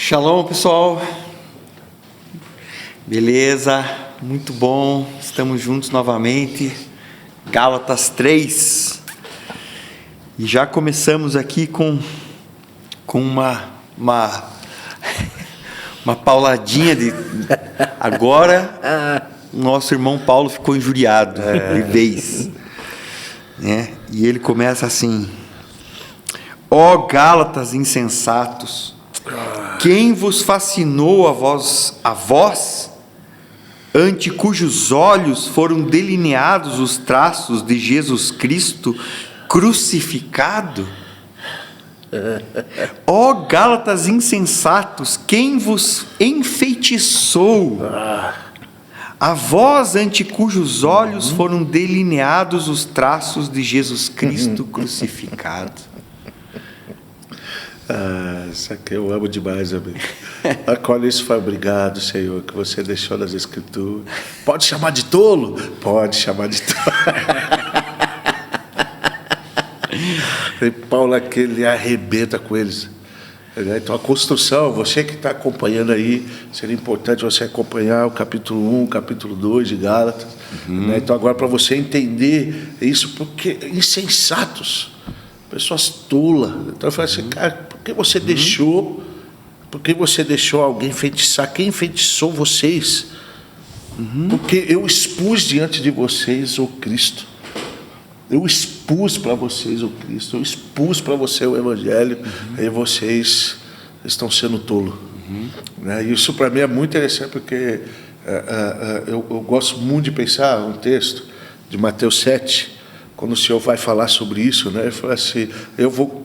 Shalom, pessoal. Beleza? Muito bom. Estamos juntos novamente. Gálatas 3. E já começamos aqui com uma pauladinha de... Agora, o nosso irmão Paulo ficou injuriado de vez. Né? E ele começa assim: ó Gálatas insensatos, quem vos fascinou a vós, ante cujos olhos foram delineados os traços de Jesus Cristo crucificado? Ó Gálatas insensatos, quem vos enfeitiçou a vós, ante cujos olhos foram delineados os traços de Jesus Cristo crucificado? Isso aqui eu amo demais, amigo. Acolhe isso, foi obrigado, Senhor, que você deixou nas Escrituras. Pode chamar de tolo? Pode chamar de tolo. E Paulo aqui, ele arrebenta com eles. Então a construção, você que está acompanhando aí, seria importante você acompanhar o capítulo 1, capítulo 2 de Gálatas. Né? Então agora, para você entender isso, porque insensatos, pessoas tolas. Então eu falei assim, cara, por que você deixou? Por que você deixou alguém enfeitiçar? Quem enfeitiçou vocês? Porque eu expus diante de vocês o Cristo. Eu expus para vocês o Cristo. Eu expus para você o Evangelho. E vocês estão sendo tolos. Né? E isso para mim é muito interessante, porque eu gosto muito de pensar um texto de Mateus 7, quando o Senhor vai falar sobre isso, né? Ele fala assim: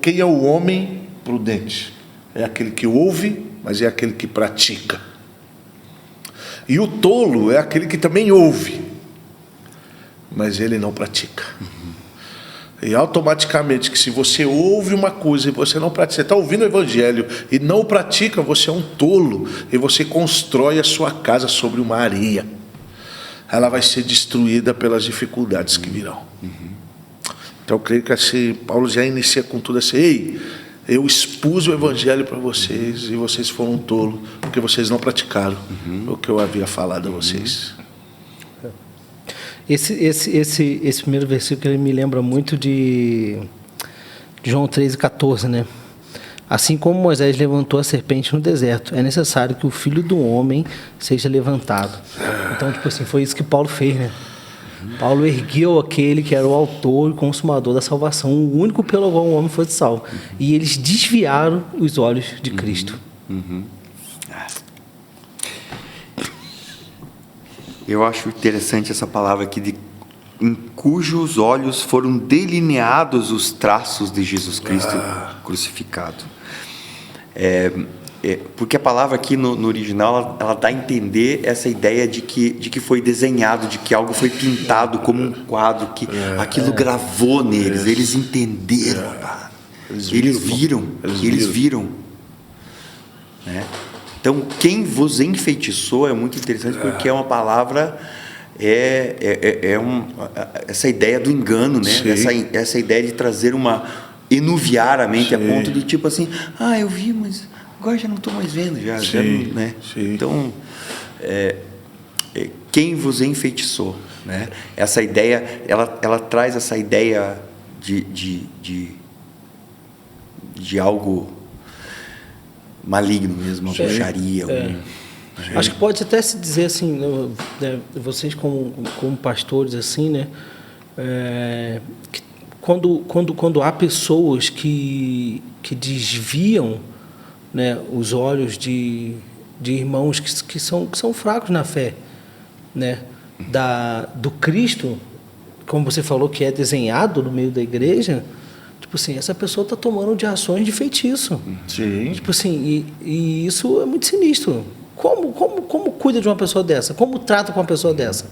quem é o homem prudente? É aquele que ouve, mas é aquele que pratica. E o tolo é aquele que também ouve, mas ele não pratica. E automaticamente, que se você ouve uma coisa e você não pratica, você está ouvindo o Evangelho e não o pratica, você é um tolo, e você constrói a sua casa sobre uma areia. Ela vai ser destruída pelas dificuldades que virão. Então eu creio que assim, Paulo já inicia com tudo assim: ei, eu expus o Evangelho para vocês e vocês foram tolos, porque vocês não praticaram o que eu havia falado a vocês. Esse primeiro versículo ele me lembra muito de João 13,14, né? Assim como Moisés levantou a serpente no deserto, é necessário que o Filho do Homem seja levantado. Então, tipo assim, foi isso que Paulo fez, né? Paulo ergueu aquele que era o autor e consumador da salvação, o único pelo qual o homem foi salvo. E eles desviaram os olhos de Cristo. Eu acho interessante essa palavra aqui, em cujos olhos foram delineados os traços de Jesus Cristo crucificado. Porque a palavra aqui no original, ela dá a entender essa ideia de que foi desenhado, de que algo foi pintado como um quadro, que aquilo gravou neles, eles entenderam, eles viram. Né? Então, quem vos enfeitiçou é muito interessante, porque é uma palavra, essa ideia do engano, né? Essa ideia de trazer enuviar a mente. Sim. A ponto de tipo assim, eu vi, mas agora já não estou mais vendo, já não, né? Então, quem vos enfeitiçou, né? Essa ideia, ela traz essa ideia de algo maligno mesmo, uma bruxaria. Acho que pode até se dizer assim, né, vocês como pastores assim, né? Que quando há pessoas que desviam, né, os olhos de irmãos que são fracos na fé, né, do Cristo, como você falou, que é desenhado no meio da igreja, tipo assim, essa pessoa está tomando de ações de feitiço. Sim. Tipo assim, e isso é muito sinistro. Como cuida de uma pessoa dessa? Como trata com uma pessoa dessa?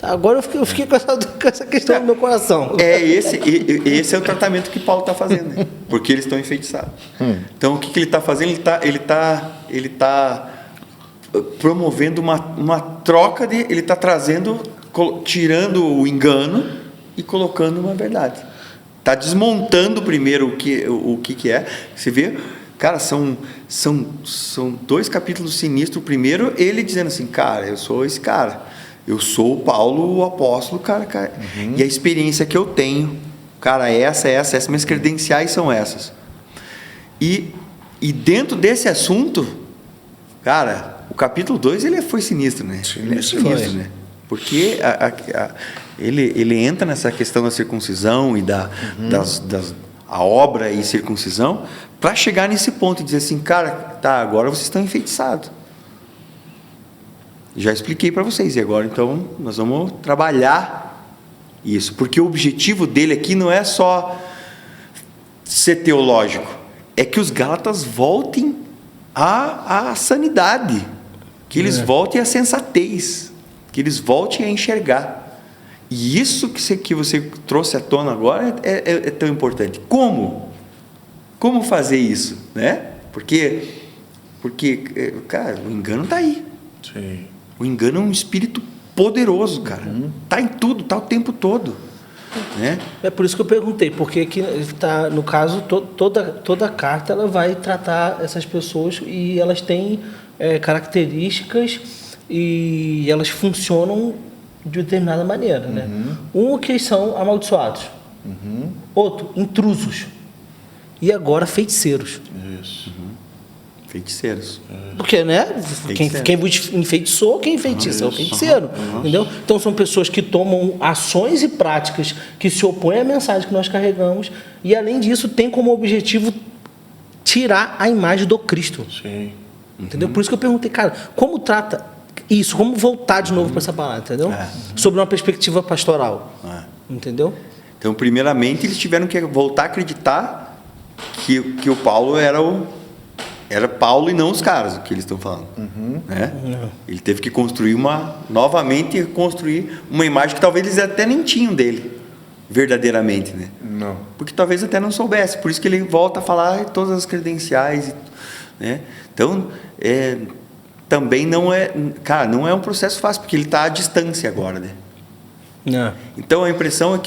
Agora eu fiquei com essa questão no meu coração. Esse é o tratamento que Paulo está fazendo, né? Porque eles estão enfeitiçados. Então, o que ele está fazendo? Ele está promovendo uma troca ele está tirando o engano e colocando uma verdade. Está desmontando primeiro o que é. Você vê, Cara, são 2 capítulos sinistros. O primeiro, ele dizendo assim, cara, eu sou esse cara. Eu sou o Paulo, o apóstolo, cara. E a experiência que eu tenho, cara, essa, minhas credenciais são essas. E dentro desse assunto, cara, o capítulo 2, ele foi sinistro, né? Ele é sinistro, né? Porque ele entra nessa questão da circuncisão e a obra e circuncisão, para chegar nesse ponto e dizer assim, cara, tá, agora vocês estão enfeitiçados. Já expliquei para vocês, e agora então nós vamos trabalhar isso, porque o objetivo dele aqui não é só ser teológico, é que os Gálatas voltem à sanidade, que eles voltem à sensatez, que eles voltem a enxergar. E isso que você trouxe à tona agora é tão importante. Como fazer isso, né? Porque cara, o engano está aí. Sim. O engano é um espírito poderoso, cara. Está em tudo, está o tempo todo, né? É por isso que eu perguntei, porque aqui tá, no caso, toda a carta ela vai tratar essas pessoas e elas têm características e elas funcionam de determinada maneira, né? Um que são amaldiçoados, outro intrusos e agora feiticeiros. Isso. Feiticeiros. Porque, né? Quem enfeitiçou, quem enfeitiça é o feiticeiro, entendeu? Então são pessoas que tomam ações e práticas que se opõem à mensagem que nós carregamos e além disso tem como objetivo tirar a imagem do Cristo. Sim. Entendeu? Por isso que eu perguntei, cara, como trata isso? Como voltar de novo para essa palavra, entendeu? Sobre uma perspectiva pastoral. Entendeu? Então, primeiramente, eles tiveram que voltar a acreditar que o Paulo era Paulo e não os caras, o que eles estão falando. Né? Ele teve que novamente construir uma imagem que talvez eles até nem tinham dele, verdadeiramente, né? Não. Porque talvez até não soubesse, por isso que ele volta a falar todas as credenciais, né? Então, também não é um processo fácil, porque ele está à distância agora, né? Não. Então a impressão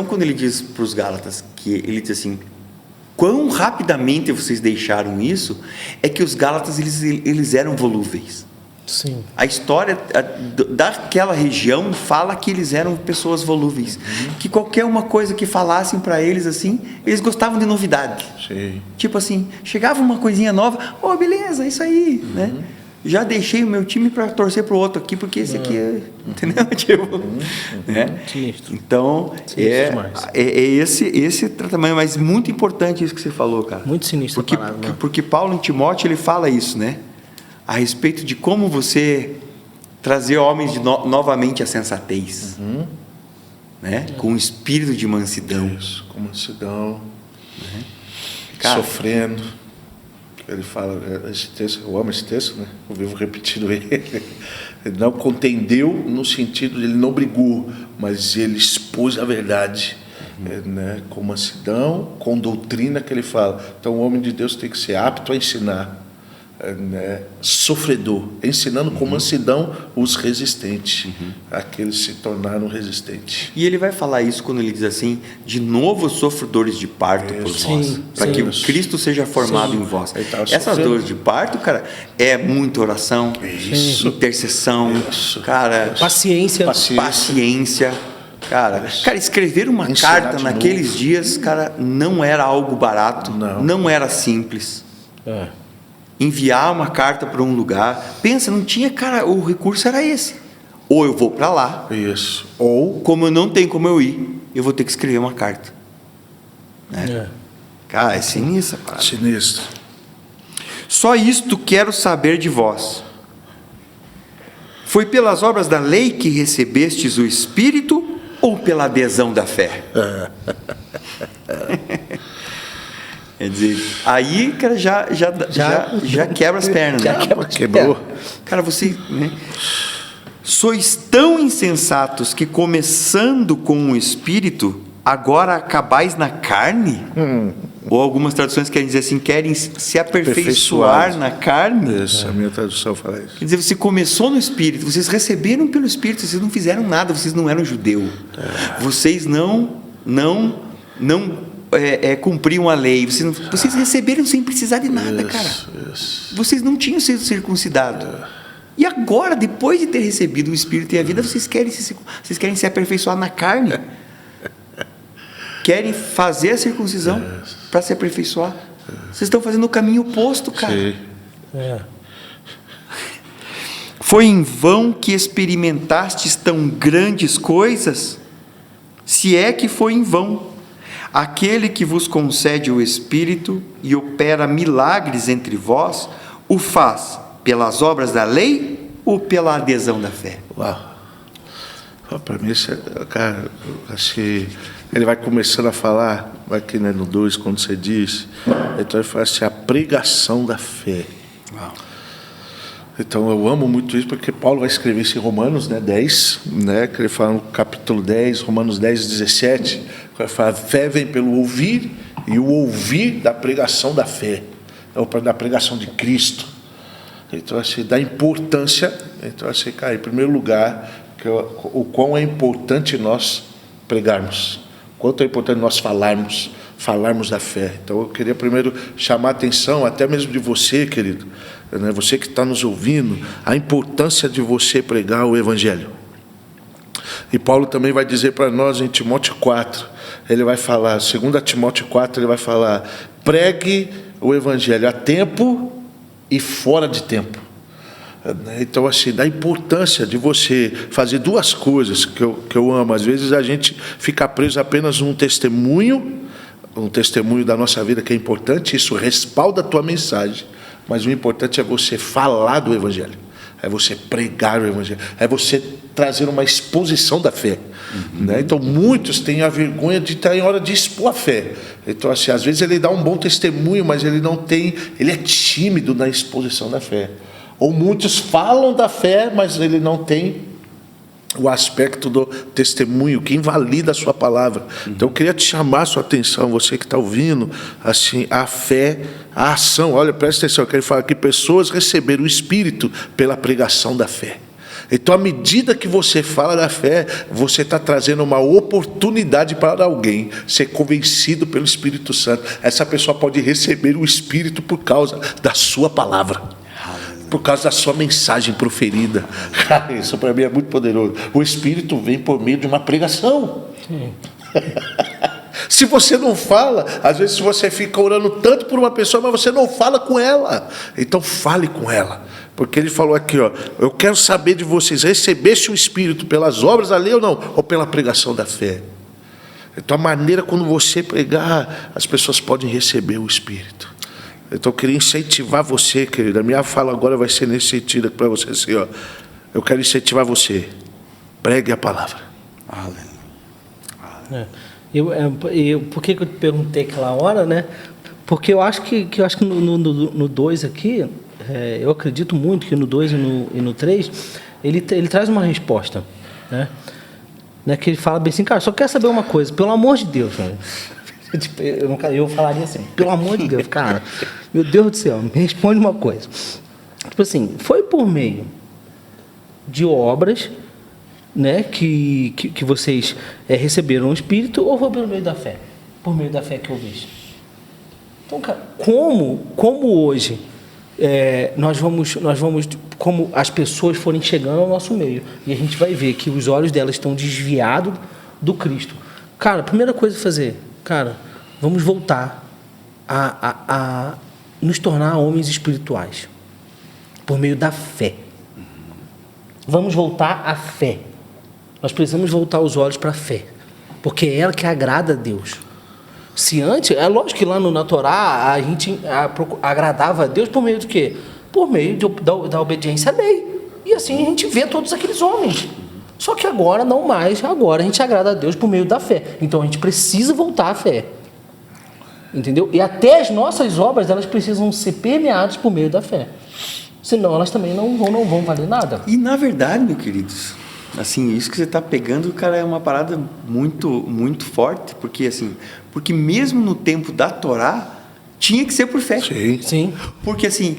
quando ele diz para os Gálatas, que ele diz assim, quão rapidamente vocês deixaram isso, é que os Gálatas eles eram volúveis. Sim. A história daquela região fala que eles eram pessoas volúveis, que qualquer uma coisa que falassem para eles assim, eles gostavam de novidade. Sim. Tipo assim, chegava uma coisinha nova, beleza, isso aí, né? Já deixei o meu time para torcer para o outro aqui, porque esse aqui entendeu? Tipo, né? Então, esse tratamento, mas muito importante isso que você falou, cara. Muito sinistro. Porque Paulo em Timóteo, ele fala isso, né? A respeito de como você trazer homens novamente à sensatez, né? Com um espírito de mansidão. Isso, com mansidão, Cara, sofrendo. Ele fala, esse texto, eu amo esse texto, né? Eu vivo repetindo ele. Ele não contendeu no sentido de ele não brigou, mas ele expôs a verdade, né? Com mansidão, com doutrina que ele fala. Então o homem de Deus tem que ser apto a ensinar, né? Sofredor, ensinando com mansidão os resistentes, aqueles se tornaram resistentes. E ele vai falar isso quando ele diz assim, de novo sofredores de parto por vós, para que o Cristo seja formado em vós. Essas dores de parto, cara, é muita oração, intercessão, cara, paciência. Cara, escrever uma carta naqueles dias, cara, não era algo barato, não era simples. Enviar uma carta para um lugar, pensa, não tinha, cara, o recurso era esse, ou eu vou para lá, ou como eu não tenho como eu ir, eu vou ter que escrever uma carta, né? Cara, é sinistro, cara. Sinistro. Só isto quero saber de vós: foi pelas obras da lei que recebestes o Espírito ou pela adesão da fé? Quer dizer, aí, cara, já quebra as pernas, né? Quebrou. Cara, você, né? Sois tão insensatos que, começando com o Espírito, agora acabais na carne? Ou algumas traduções querem dizer assim, querem se aperfeiçoar na carne? Isso, a minha tradução fala isso. Quer dizer, você começou no Espírito, vocês receberam pelo Espírito, vocês não fizeram nada, vocês não eram judeu. Vocês não cumpriam a lei. Vocês receberam sem precisar de nada, cara. Vocês não tinham sido circuncidados. E agora, depois de ter recebido o Espírito e a vida, vocês querem se aperfeiçoar na carne? Querem fazer a circuncisão para se aperfeiçoar? Vocês estão fazendo o caminho oposto, cara. Sim. Foi em vão que experimentastes tão grandes coisas? Se é que foi em vão. Aquele que vos concede o Espírito e opera milagres entre vós, o faz pelas obras da lei ou pela adesão da fé? Uau. Para mim, cara, acho que ele vai começando a falar, aqui, né, no 2, quando você diz, então ele fala assim, a pregação da fé. Uau. Então eu amo muito isso, porque Paulo vai escrever isso em Romanos, né, 10, né, que ele fala no capítulo 10, Romanos 10, 17, que ele fala, fé vem pelo ouvir, e o ouvir da pregação da fé, da pregação de Cristo. Então, assim, da importância, então, assim, cara, em primeiro lugar, o quão é importante nós pregarmos, quanto é importante nós falarmos da fé. Então, eu queria primeiro chamar a atenção, até mesmo de você, querido, né, você que está nos ouvindo, a importância de você pregar o Evangelho. E Paulo também vai dizer para nós em Timóteo 4, ele vai falar, 2 Timóteo 4, ele vai falar, pregue o Evangelho a tempo e fora de tempo. Então, assim, da importância de você fazer duas coisas que eu amo. Às vezes a gente fica preso apenas num testemunho, da nossa vida que é importante, isso respalda a tua mensagem, mas o importante é você falar do Evangelho, é você pregar o Evangelho, é você trazer uma exposição da fé. Né? Então, muitos têm a vergonha de estar em hora de expor a fé. Então, assim, às vezes ele dá um bom testemunho, mas ele é tímido na exposição da fé. Ou muitos falam da fé, mas ele não tem o aspecto do testemunho que invalida a sua palavra. Então eu queria te chamar a sua atenção, você que está ouvindo, assim, a fé, a ação. Olha, presta atenção, eu quero falar que pessoas receberam o Espírito pela pregação da fé. Então, à medida que você fala da fé, você está trazendo uma oportunidade para alguém ser convencido pelo Espírito Santo. Essa pessoa pode receber o Espírito por causa da sua palavra, por causa da sua mensagem proferida. Cara, isso para mim é muito poderoso. O Espírito vem por meio de uma pregação. Se você não fala, às vezes você fica orando tanto por uma pessoa, mas você não fala com ela. Então fale com ela. Porque ele falou aqui, ó, eu quero saber de vocês, recebeste o Espírito pelas obras da lei ou não? Ou pela pregação da fé? Então a maneira quando você pregar, as pessoas podem receber o Espírito. Então eu queria incentivar você, querida. A minha fala agora vai ser nesse sentido para você assim, ó. Eu quero incentivar você. Pregue a palavra. Por que eu te perguntei aquela hora, né? Porque eu acho que no 2 aqui, eu acredito muito que no 2 e no 3, ele traz uma resposta, né? Que ele fala bem assim, cara, só quer saber uma coisa, pelo amor de Deus, cara. Eu falaria assim, pelo amor de Deus, cara, meu Deus do céu, me responde uma coisa. Tipo assim, foi por meio de obras, né, que vocês receberam o Espírito, ou foi por meio da fé? Por meio da fé que eu vejo. Então, cara, como hoje nós vamos, como as pessoas forem chegando ao nosso meio, e a gente vai ver que os olhos delas estão desviados do Cristo. Cara, a primeira coisa a fazer, cara, vamos voltar a nos tornar homens espirituais, por meio da fé. Vamos voltar à fé. Nós precisamos voltar os olhos para a fé, porque é ela que agrada a Deus. Se antes, é lógico que lá na Torá a gente agradava a Deus por meio do quê? Por meio da obediência à lei. E assim a gente vê todos aqueles homens. Só que agora não mais, agora a gente agrada a Deus por meio da fé. Então a gente precisa voltar à fé. Entendeu? E até as nossas obras, elas precisam ser permeadas por meio da fé. Senão elas também não vão valer nada. E na verdade, meus queridos, assim, isso que você está pegando, cara, é uma parada muito, muito forte, porque mesmo no tempo da Torá, tinha que ser por fé. Sim. Porque assim,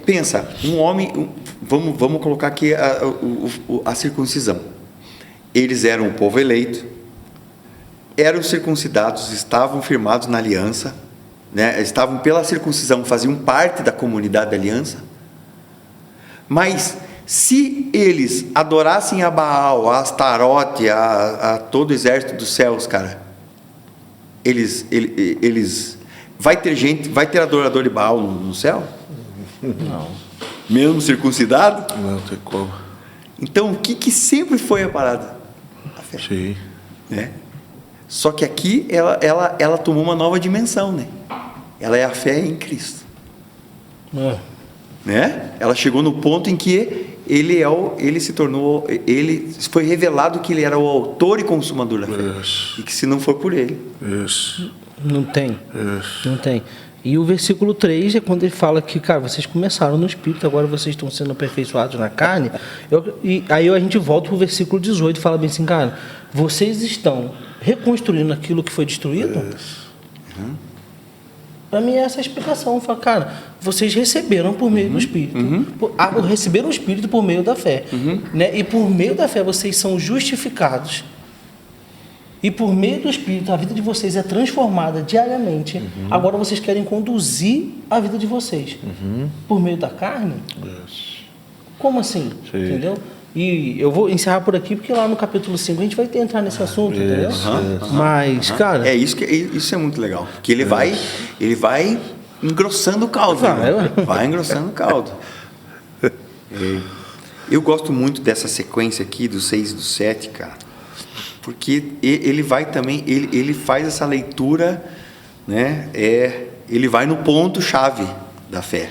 pensa, um homem, vamos colocar aqui a circuncisão. Eles eram o povo eleito, eram circuncidados, estavam firmados na aliança, né? Estavam pela circuncisão, faziam parte da comunidade da aliança. Mas se eles adorassem a Baal, a Astarote, a todo o exército dos céus, cara, eles vai ter adorador de Baal no céu? Não. Mesmo circuncidado? Não tem como. Então, o que sempre foi a parada? A fé. Sim. Né? Só que aqui ela tomou uma nova dimensão, né? Ela é a fé em Cristo, né? Ela chegou no ponto em que ele foi revelado que ele era o autor e consumador da fé, Isso. e que se não for por ele, Isso. Não tem. Isso. Não tem. E o versículo 3 é quando ele fala que, cara, vocês começaram no Espírito, agora vocês estão sendo aperfeiçoados na carne. E aí a gente volta para o versículo 18 e fala bem assim, cara, vocês estão reconstruindo aquilo que foi destruído? Para mim, essa é a explicação. Fala, cara, vocês receberam por meio do Espírito. Receberam o Espírito por meio da fé. Né? E por meio da fé, vocês são justificados. E por meio do Espírito, a vida de vocês é transformada diariamente. Agora vocês querem conduzir a vida de vocês. Por meio da carne? Isso. Como assim? Sim. Entendeu? E eu vou encerrar por aqui, porque lá no capítulo 5 a gente vai entrar nesse assunto, entendeu? Mas, cara... isso é muito legal, porque ele vai engrossando o caldo, vai engrossando o caldo. Eu gosto muito dessa sequência aqui do 6 e do 7, cara, porque ele vai também, ele faz essa leitura, né? Ele vai no ponto chave da fé.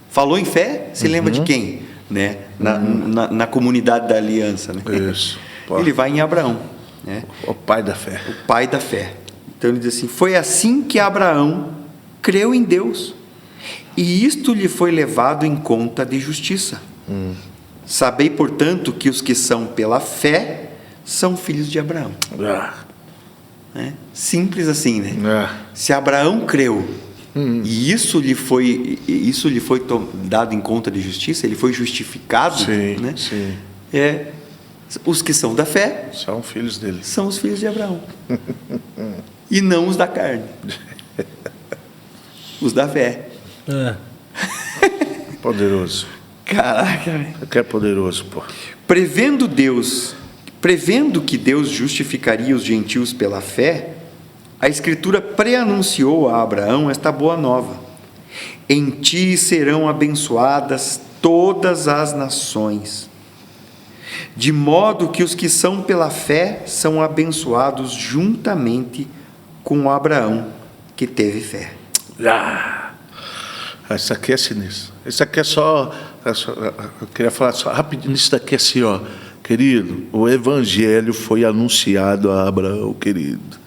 Falou em fé, se lembra de quem? Né? Na comunidade da aliança, né? Isso. Ele vai em Abraão, né? O pai da fé. O pai da fé. Então ele diz assim: foi assim que Abraão creu em Deus, e isto lhe foi levado em conta de justiça. Sabei, portanto, que os que são pela fé são filhos de Abraão. Né? Simples assim, né? Se Abraão creu, e isso lhe foi dado em conta de justiça, ele foi justificado, Sim, né? sim. Os que são da fé São filhos dele. são os filhos de Abraão. E não os da carne. Os da fé. Poderoso. Caraca, velho. Que é poderoso, pô. Prevendo que Deus justificaria os gentios pela fé, a Escritura preanunciou a Abraão esta boa nova: em ti serão abençoadas todas as nações, de modo que os que são pela fé são abençoados juntamente com Abraão, que teve fé. Isso aqui é sinistro. Isso aqui é só. Eu queria falar só rapidinho. Isso daqui é assim, ó. Querido, o Evangelho foi anunciado a Abraão, querido.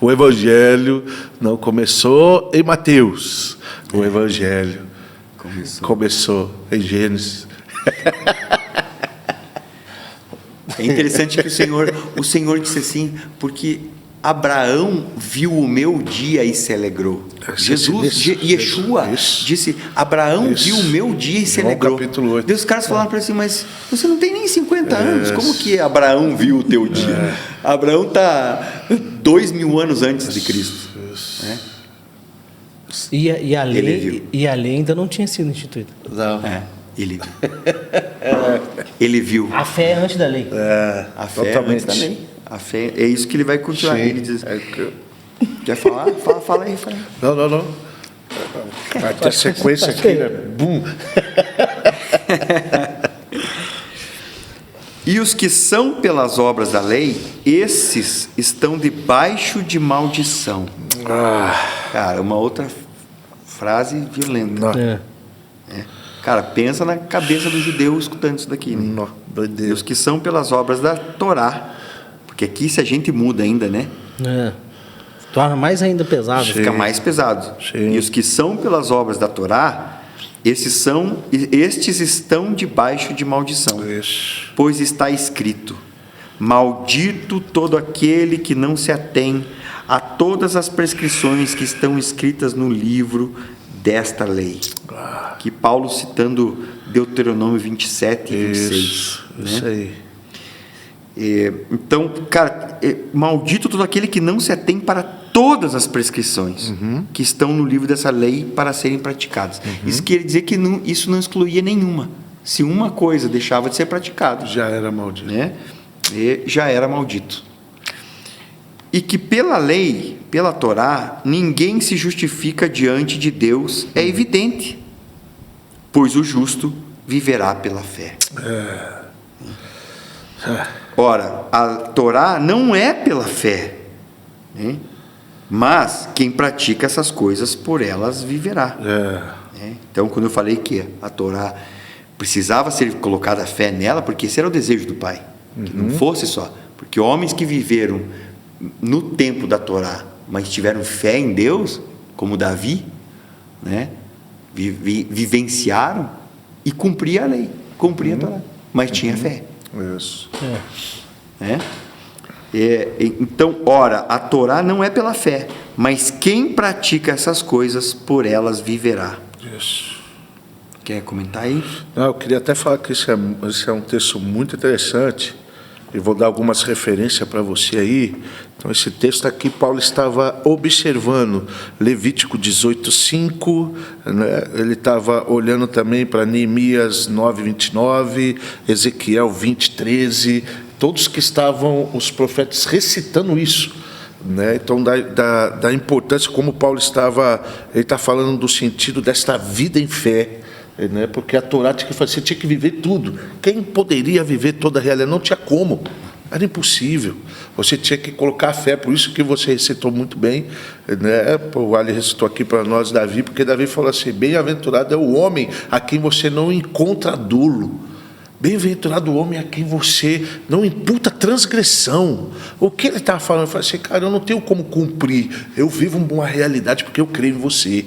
O Evangelho não começou em Mateus. O Evangelho começou em Gênesis. É interessante que o Senhor disse assim, porque Abraão viu o meu dia e se alegrou. Yeshua disse: Abraão viu o meu dia e se alegrou. Capítulo 8. Deus, os caras falaram para ele assim: mas você não tem nem 50 anos, como que Abraão viu o teu dia? Abraão está 2000 anos antes de Cristo. Né? E a lei ainda não tinha sido instituída. Não. Ele viu. A fé é antes da lei. A fé antes da lei. A fé, é isso que ele vai continuar. Sim. Ele diz: quer falar? Fala aí. Não. Vai ter sequência aqui, né? Bum. E os que são pelas obras da lei, esses estão debaixo de maldição. Cara, uma outra frase violenta. Cara, pensa na cabeça do judeu escutando isso daqui. Né? E os que são pelas obras da Torá, porque aqui se a gente muda ainda, né? Torna mais ainda pesado. Fica mais pesado. Sim. E os que são pelas obras da Torá, estes estão debaixo de maldição. Isso. Pois está escrito: maldito todo aquele que não se atém a todas as prescrições que estão escritas no livro desta lei. Que Paulo, citando Deuteronômio 27 e 26. Isso aí. Então, cara, maldito todo aquele que não se atém para todas as prescrições que estão no livro dessa lei para serem praticadas. Isso quer dizer que isso não excluía nenhuma. Se uma coisa deixava de ser praticada, Já era maldito. né? Já era maldito. E que pela lei, pela Torá, ninguém se justifica diante de Deus é evidente, pois o justo viverá pela fé. Ora, a Torá não é pela fé, né? Mas quem pratica essas coisas, por elas viverá. Né? Então, quando eu falei que a Torá precisava ser colocada a fé nela, porque esse era o desejo do Pai, que não fosse só, porque homens que viveram no tempo da Torá, mas tiveram fé em Deus, como Davi, né? Vivenciaram e cumpriam a lei, cumpriam a Torá, mas tinha fé. Isso. Né? Então, ora, a Torá não é pela fé, mas quem pratica essas coisas, por elas viverá. Isso. Quer comentar aí? Não, eu queria até falar que esse é um texto muito interessante, e vou dar algumas referências para você aí. Então, esse texto aqui, Paulo estava observando Levítico 18:5, né? Ele estava olhando também para Neemias 9:29, Ezequiel 20:13, todos que estavam, os profetas, recitando isso, né? Então, da importância, como Paulo ele está falando do sentido desta vida em fé, né? Porque a Torá tinha que fazer, você tinha que viver tudo. Quem poderia viver toda a realidade? Não tinha como, era impossível. Você tinha que colocar a fé, por isso que você recitou muito bem, né? O Ali recitou aqui para nós Davi, porque Davi falou assim: bem-aventurado é o homem a quem você não encontra dolo. Bem-aventurado o homem a quem você não imputa transgressão. O que ele estava falando? Ele falou assim: cara, eu não tenho como cumprir, eu vivo uma realidade porque eu creio em você.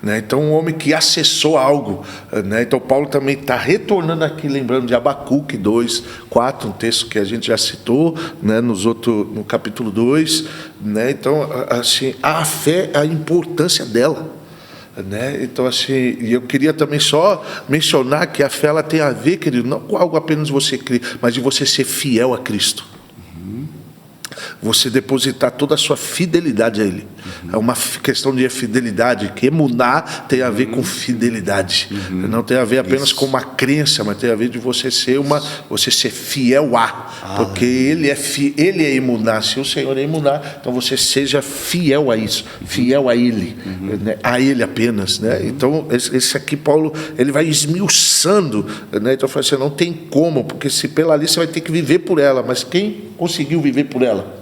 Né? Então, um homem que acessou algo, né? Então, Paulo também está retornando aqui, lembrando de Abacuque 2:4, um texto que a gente já citou, né? No capítulo 2, né? Então, assim, a fé, a importância dela, né? Então, assim, e eu queria também só mencionar que a fé, ela tem a ver, querido, não com algo apenas de você crer, mas de você ser fiel a Cristo. Você depositar toda a sua fidelidade a Ele. É uma questão de fidelidade, que emunar tem a ver com fidelidade. Não tem a ver apenas com uma crença, mas tem a ver de você ser fiel a. Porque Ele é emunar. Se o Senhor é emunar, então você seja fiel a isso, fiel a Ele, né? A Ele apenas, né? Então, esse aqui, Paulo, ele vai esmiuçando, né? Então, assim, não tem como, porque se pela lei você vai ter que viver por ela, mas quem conseguiu viver por ela?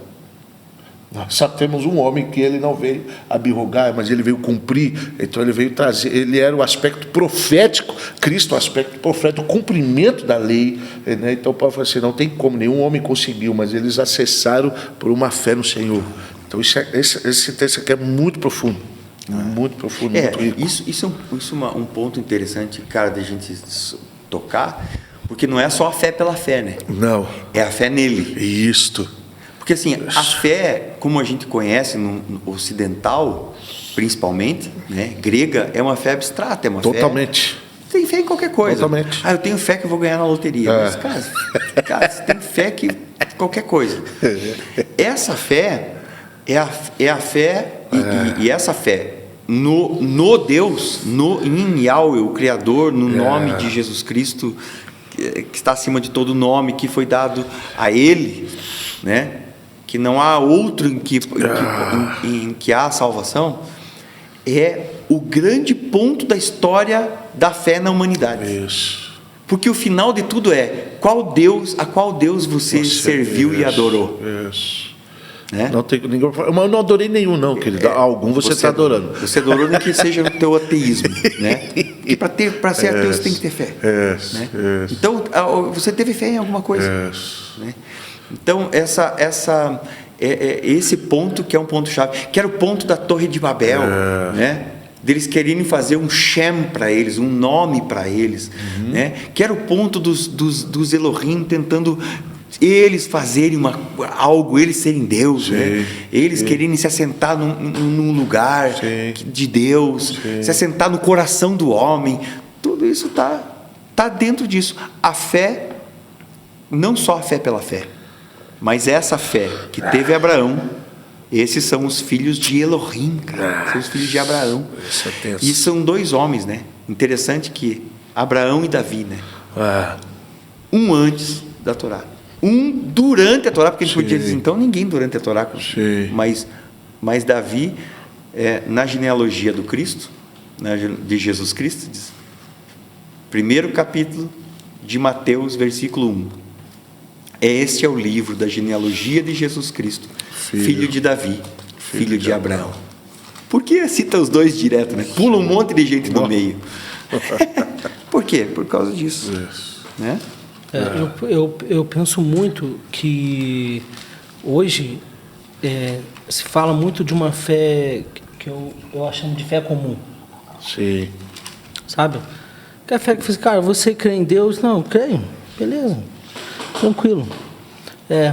Nós só temos um homem que ele não veio abrogar, mas ele veio cumprir. Então ele veio trazer, ele era o aspecto profético, Cristo, o aspecto profético, o cumprimento da lei, né? Então Paulo falou assim: não tem como, nenhum homem conseguiu, mas eles acessaram por uma fé no Senhor. Então esse texto aqui é muito profundo, muito profundo, muito rico. Isso é um ponto interessante, cara, de a gente tocar, porque não é só a fé pela fé, né? Não. É a fé nele. Isto. Porque assim, a fé, como a gente conhece no ocidental, principalmente, né, grega, é uma fé abstrata, é uma Totalmente. Fé... Tem fé em qualquer coisa. Totalmente. Eu tenho fé que eu vou ganhar na loteria. Mas, cara, você tem fé que qualquer coisa. Essa fé é a fé, e essa fé no Deus, em Yahweh, o Criador, no nome de Jesus Cristo, que está acima de todo nome, que foi dado a Ele, né? Que não há outro em que há salvação, é o grande ponto da história da fé na humanidade. Isso. Porque o final de tudo é a qual Deus você serviu e adorou. Isso. Né? Não tem ninguém. Mas eu não adorei nenhum, não, querido. Algum você está adorando. Você adorou nem que seja o teu ateísmo, né? E para ser ateu você tem que ter fé. Né? Então, você teve fé em alguma coisa. Né? Então, esse ponto que é um ponto-chave, que era o ponto da Torre de Babel, né? Deles quererem fazer um Shem para eles, um nome para eles, né? Que era o ponto dos Elohim tentando eles fazerem algo, eles serem Deus, né? Eles quererem se assentar num lugar de Deus, se assentar no coração do homem. Tudo isso está dentro disso. A fé não só a fé pela fé, mas essa fé que teve Abraão, esses são os filhos de Elohim, cara. São os filhos de Abraão. Isso é tenso. E são dois homens, né? Interessante que Abraão e Davi, né? Um antes da Torá. Um durante a Torá, porque a gente podia dizer, então, ninguém durante a Torá. Mas Davi, na genealogia do Cristo, de Jesus Cristo, diz, primeiro capítulo de Mateus, versículo 1. Este é o livro da genealogia de Jesus Cristo, filho de Davi, filho de Abraão. Por que cita os dois direto, né? Pula um monte de gente no meio. Por quê? Por causa disso. Né? Eu penso muito que hoje se fala muito de uma fé que eu chamo de fé comum. Sim. Sabe? Que a fé que faz, cara, você crê em Deus? Não, creio. Beleza. Tranquilo.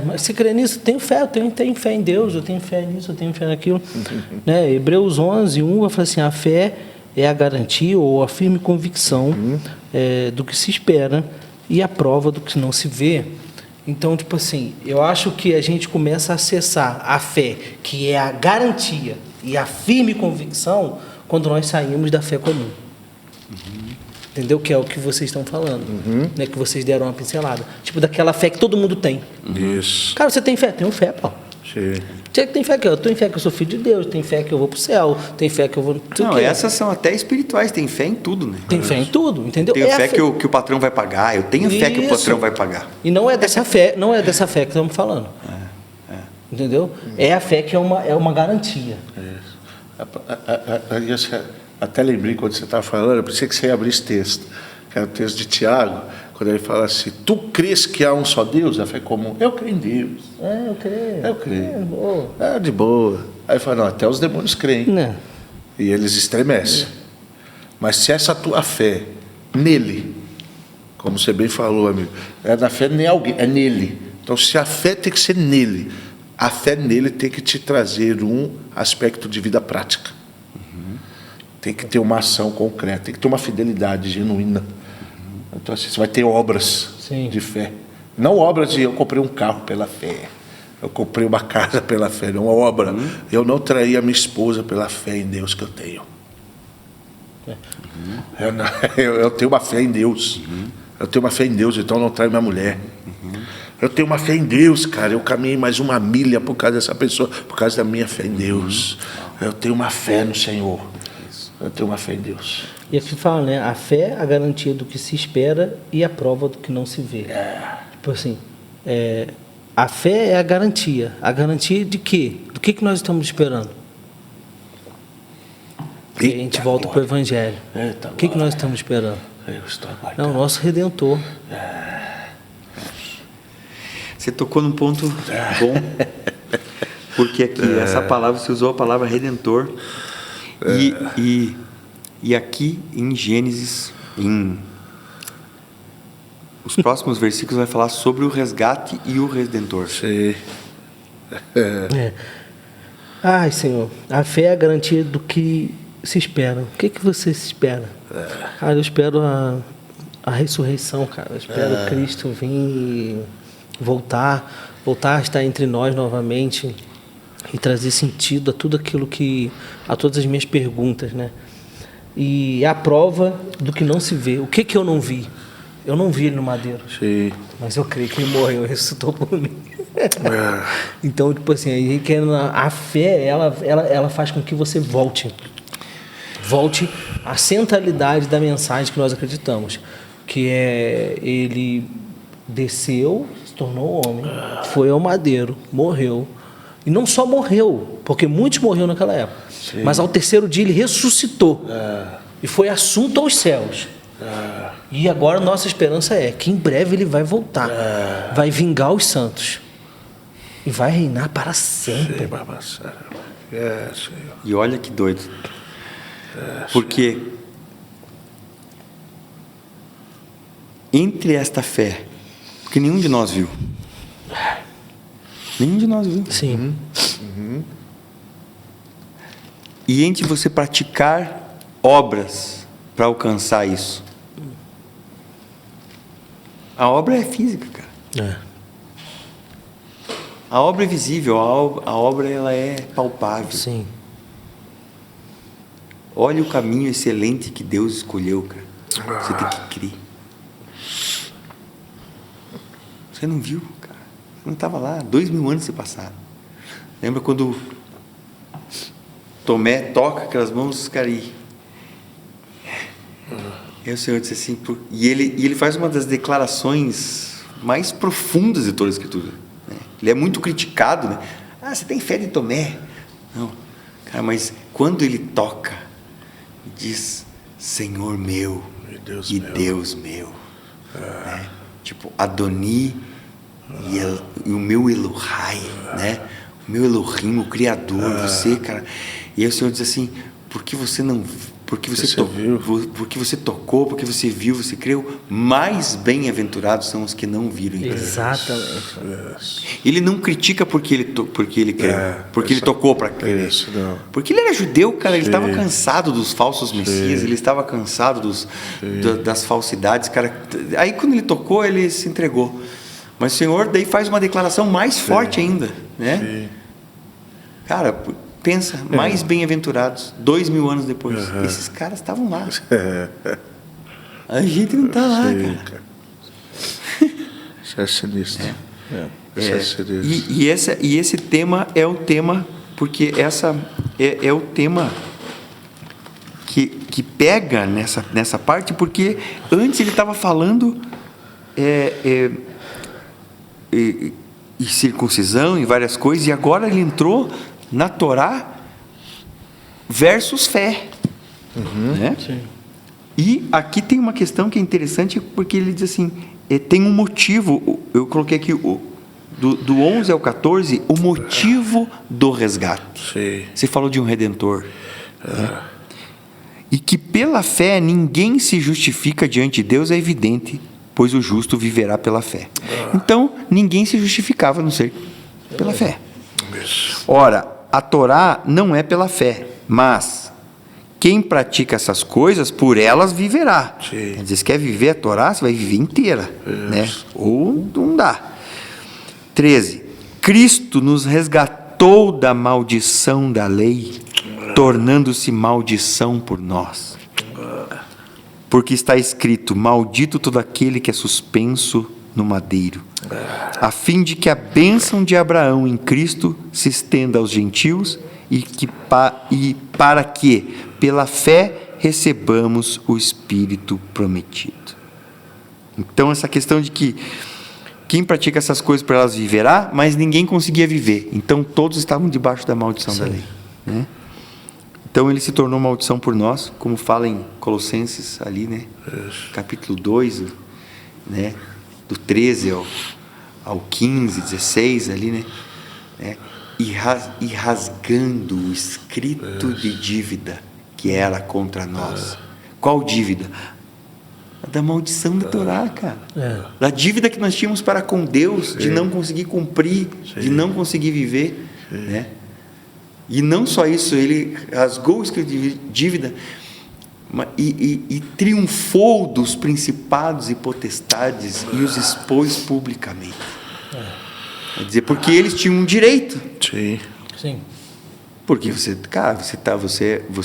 Mas se crê nisso, tenho fé, eu tenho fé em Deus, eu tenho fé nisso, eu tenho fé naquilo. Né? Hebreus 11, 1 vai falar assim, a fé é a garantia ou a firme convicção do que se espera e a prova do que não se vê. Então, tipo assim, eu acho que a gente começa a acessar a fé, que é a garantia e a firme convicção, quando nós saímos da fé comum. Entendeu? Que é o que vocês estão falando. Né? Que vocês deram uma pincelada. Tipo, daquela fé que todo mundo tem. Isso. Cara, você tem fé? Tenho fé, pô. Sim. Você tem fé que eu tenho fé que eu sou filho de Deus, tem fé que eu vou pro céu, tem fé que eu vou... Não, essas são até espirituais, tem fé em tudo, né? Tem fé em tudo, entendeu? Tenho fé que o patrão vai pagar, eu tenho fé que o patrão vai pagar. E não é dessa fé que estamos falando. Entendeu? É a fé que é uma garantia. Até lembrei quando você estava falando, eu pensei que você ia abrir esse texto, que era o texto de Tiago, quando ele fala assim, tu crês que há um só Deus? A fé comum. Eu creio em Deus. Eu creio. Eu creio. De boa. De boa. Aí ele fala, não, até os demônios creem. Não. E eles estremecem. Mas se essa tua fé nele, como você bem falou, amigo, na fé nem alguém, é nele. Então, se a fé tem que ser nele, a fé nele tem que te trazer um aspecto de vida prática. Tem que ter uma ação concreta, tem que ter uma fidelidade genuína. Então, assim, você vai ter obras de fé. Não obras de eu comprei um carro pela fé, eu comprei uma casa pela fé, não, uma obra. Eu não traí a minha esposa pela fé em Deus que eu tenho. Eu tenho uma fé em Deus. Eu tenho uma fé em Deus, então eu não traio minha mulher. Eu tenho uma fé em Deus, cara. Eu caminhei mais uma milha por causa dessa pessoa, por causa da minha fé em Deus. Eu tenho uma fé no Senhor. Eu tenho uma fé em Deus. E aqui fala, né? A fé é a garantia do que se espera e a prova do que não se vê. Tipo assim, a fé é a garantia. A garantia de quê? Do que nós estamos esperando? E a gente volta para o Evangelho. O que nós estamos esperando? Eu estou aguardando. Não, o nosso Redentor. Você tocou num ponto bom, porque aqui, essa palavra, você usou a palavra Redentor, e aqui em Gênesis, os próximos versículos vai falar sobre o resgate e o Redentor. Sim. Ai, Senhor, a fé é a garantia do que se espera. O que você se espera? Cara, eu espero a ressurreição, cara. Eu espero Cristo vir e voltar a estar entre nós novamente e trazer sentido a tudo aquilo a todas as minhas perguntas, né? E a prova do que não se vê. O que eu não vi? Eu não vi ele no madeiro. Sim. Mas eu creio que ele morreu e ressuscitou por mim. Então, tipo assim, a fé, ela faz com que você volte à centralidade da mensagem que nós acreditamos, que é ele desceu, se tornou homem, foi ao madeiro, morreu. E não só morreu, porque muitos morreram naquela época, mas ao terceiro dia ele ressuscitou e foi assunto aos céus. E agora nossa esperança é que em breve ele vai voltar, vai vingar os santos e vai reinar para sempre. E olha que doido, porque entre esta fé, porque nenhum de nós viu. Nenhum de nós viu. Sim. E entre você praticar obras para alcançar isso. A obra é física, cara. A obra é visível, a obra ela é palpável. Sim. Olha o caminho excelente que Deus escolheu, cara. Você tem que crer. Você não viu, cara. Você não estava lá. 2000 anos se passaram. Lembra quando Tomé toca aquelas mãos, cara, e o Senhor disse assim, e ele faz uma das declarações mais profundas de toda a Escritura, né? Ele é muito criticado, né? Você tem fé de Tomé? Não, cara, mas quando ele toca, diz, Senhor meu e Deus meu, né? Tipo, Adoni e o meu Elohai, né? O meu Elohim, o Criador, você, cara. E aí o Senhor diz assim, porque você tocou, porque você viu, você creu, mais bem-aventurados são os que não viram. Exatamente. Ele não critica porque ele creu, porque ele tocou para crer. Porque ele era judeu, cara, ele estava cansado dos falsos messias, ele estava cansado das falsidades, cara. Aí quando ele tocou, ele se entregou. Mas o Senhor daí faz uma declaração mais forte ainda, né? Cara, pensa, mais bem-aventurados, 2000 anos depois. Esses caras estavam lá. A gente não está lá, cara. Isso é sinistro. E esse tema é o tema, porque essa é o tema que pega nessa parte, porque antes ele estava falando e circuncisão e várias coisas, e agora ele entrou na Torá versus fé, né? Sim. E aqui tem uma questão que é interessante, porque ele diz assim, tem um motivo, eu coloquei aqui do 11 ao 14, o motivo do resgate. Sim. Você falou de um Redentor, né? E que pela fé ninguém se justifica diante de Deus, é evidente, pois o justo viverá pela fé. Então, ninguém se justificava a não ser pela fé. Ora, a Torá não é pela fé, mas quem pratica essas coisas, por elas viverá. Sim. Quer dizer, se quer viver a Torá, você vai viver inteira, né? Ou não dá. 13. Cristo nos resgatou da maldição da lei, tornando-se maldição por nós. Porque está escrito, maldito todo aquele que é suspenso no madeiro, a fim de que a bênção de Abraão em Cristo se estenda aos gentios e para que, pela fé, recebamos o Espírito prometido. Então, essa questão de que quem pratica essas coisas por elas viverá, mas ninguém conseguia viver. Então, todos estavam debaixo da maldição da lei, né? Então, ele se tornou maldição por nós, como fala em Colossenses ali, né? Capítulo 2, né? Do 13 ao 15, 16 ali, né? E rasgando o escrito de dívida que era contra nós. Qual dívida? A da maldição da Torá, cara. Da dívida que nós tínhamos para com Deus, de não conseguir cumprir, de não conseguir viver, né? E não só isso, ele rasgou o escrito de dívida e triunfou dos principados e potestades e os expôs publicamente. Quer dizer, porque eles tinham um direito. Sim. Porque você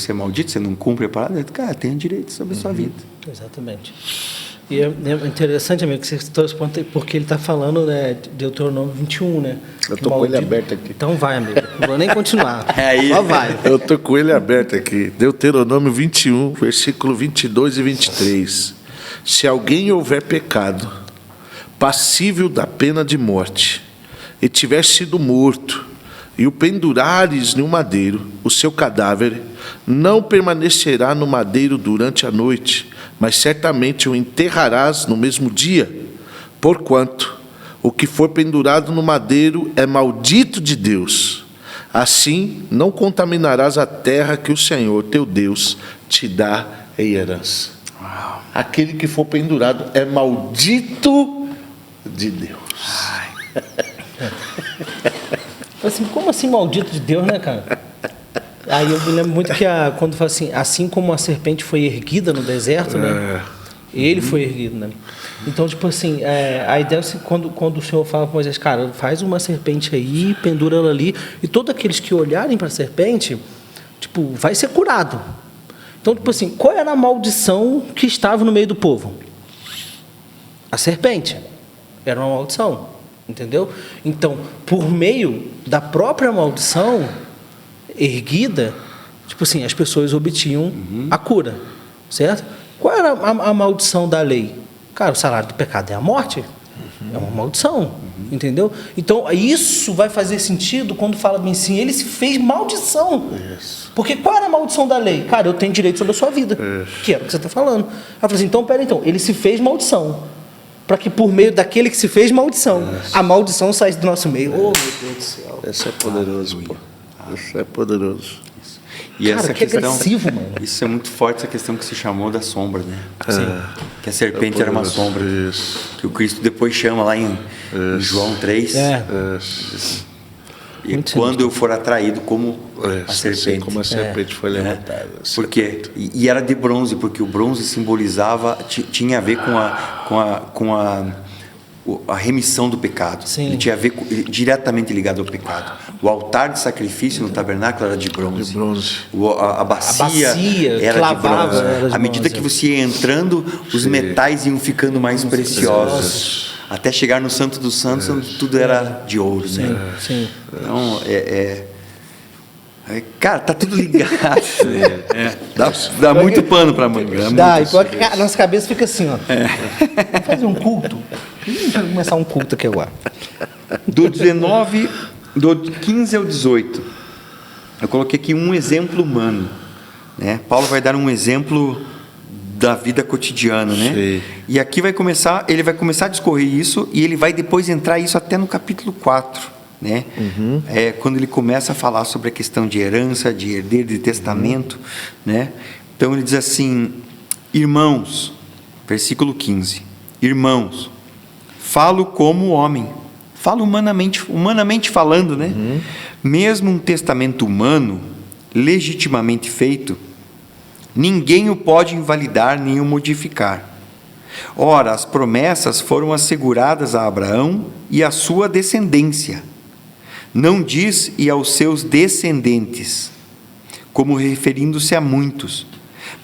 é maldito, você não cumpre a parada, cara, tem um direito sobre a sua vida. Exatamente. E é interessante, amigo, que você citou esse ponto, porque ele está falando, né, de Deuteronômio 21, né? Eu estou com ele aberto aqui. Então vai, amigo. Não vou nem continuar. Aí. Só vai. Eu estou com ele aberto aqui. Deuteronômio 21, versículo 22 e 23. Se alguém houver pecado, passível da pena de morte, e tiver sido morto, e o pendurares no madeiro, o seu cadáver não permanecerá no madeiro durante a noite, mas certamente o enterrarás no mesmo dia, porquanto o que for pendurado no madeiro é maldito de Deus. Assim não contaminarás a terra que o Senhor teu Deus te dá em herança. Aquele que for pendurado é maldito de Deus. Assim, como assim maldito de Deus, né, cara? Aí eu me lembro muito que quando fala assim como a serpente foi erguida no deserto, né? Ele foi erguido, né? Então, tipo assim, a ideia é assim, quando o Senhor fala para Moisés, cara, faz uma serpente aí, pendura ela ali, e todos aqueles que olharem para a serpente, tipo, vai ser curado. Então, tipo assim, qual era a maldição que estava no meio do povo? A serpente. Era uma maldição, entendeu? Então, por meio da própria maldição erguida, tipo assim, as pessoas obtinham a cura, certo? Qual era a maldição da lei? Cara, o salário do pecado é a morte. É uma maldição, entendeu? Então, isso vai fazer sentido quando fala bem assim, ele se fez maldição. Porque qual era a maldição da lei? Cara, eu tenho direito sobre a sua vida, que é o que você está falando. Ela falou assim, então, peraí, então, ele se fez maldição, para que por meio daquele que se fez maldição, a maldição saísse do nosso meio. Oh, meu Deus do céu. Esse é poderoso, pô. Esse é poderoso. E Cara, essa que questão, agressivo, mano. isso é muito forte, essa questão que se chamou da sombra, né? Que a serpente era uma sombra. Isso. Que o Cristo depois chama lá em João 3. E Muito quando eu for atraído como a serpente. Assim como a serpente foi levantada. Porque, e era de bronze, porque o bronze simbolizava, tinha a ver com a remissão do pecado. Sim. Ele tinha a ver diretamente ligado ao pecado. O altar de sacrifício no tabernáculo era de bronze. De bronze. A bacia que era de lavava bronze. era de À medida bronze. que você ia entrando, os metais iam ficando mais preciosos. Até chegar no Santo dos Santos, onde tudo era de ouro. Sim, Né? sim. Então, cara, tá tudo ligado. Dá muito pano para manga. Dá, e pode, cara, nossa cabeça fica assim, ó. Vamos fazer um culto? Vamos começar um culto aqui agora. Do 15 ao 18, eu coloquei aqui um exemplo humano. Né? Paulo vai dar um exemplo da vida cotidiana, né? Sim. E aqui ele vai começar a discorrer isso, e ele vai depois entrar isso até no capítulo 4. Né? Quando ele começa a falar sobre a questão de herança, de herdeiro, de testamento, né? Então ele diz assim: irmãos, versículo 15, irmãos, falo como homem, falo humanamente falando, né? Mesmo um testamento humano, legitimamente feito, ninguém o pode invalidar nem o modificar. Ora, as promessas foram asseguradas a Abraão e à sua descendência. Não diz e aos seus descendentes, como referindo-se a muitos,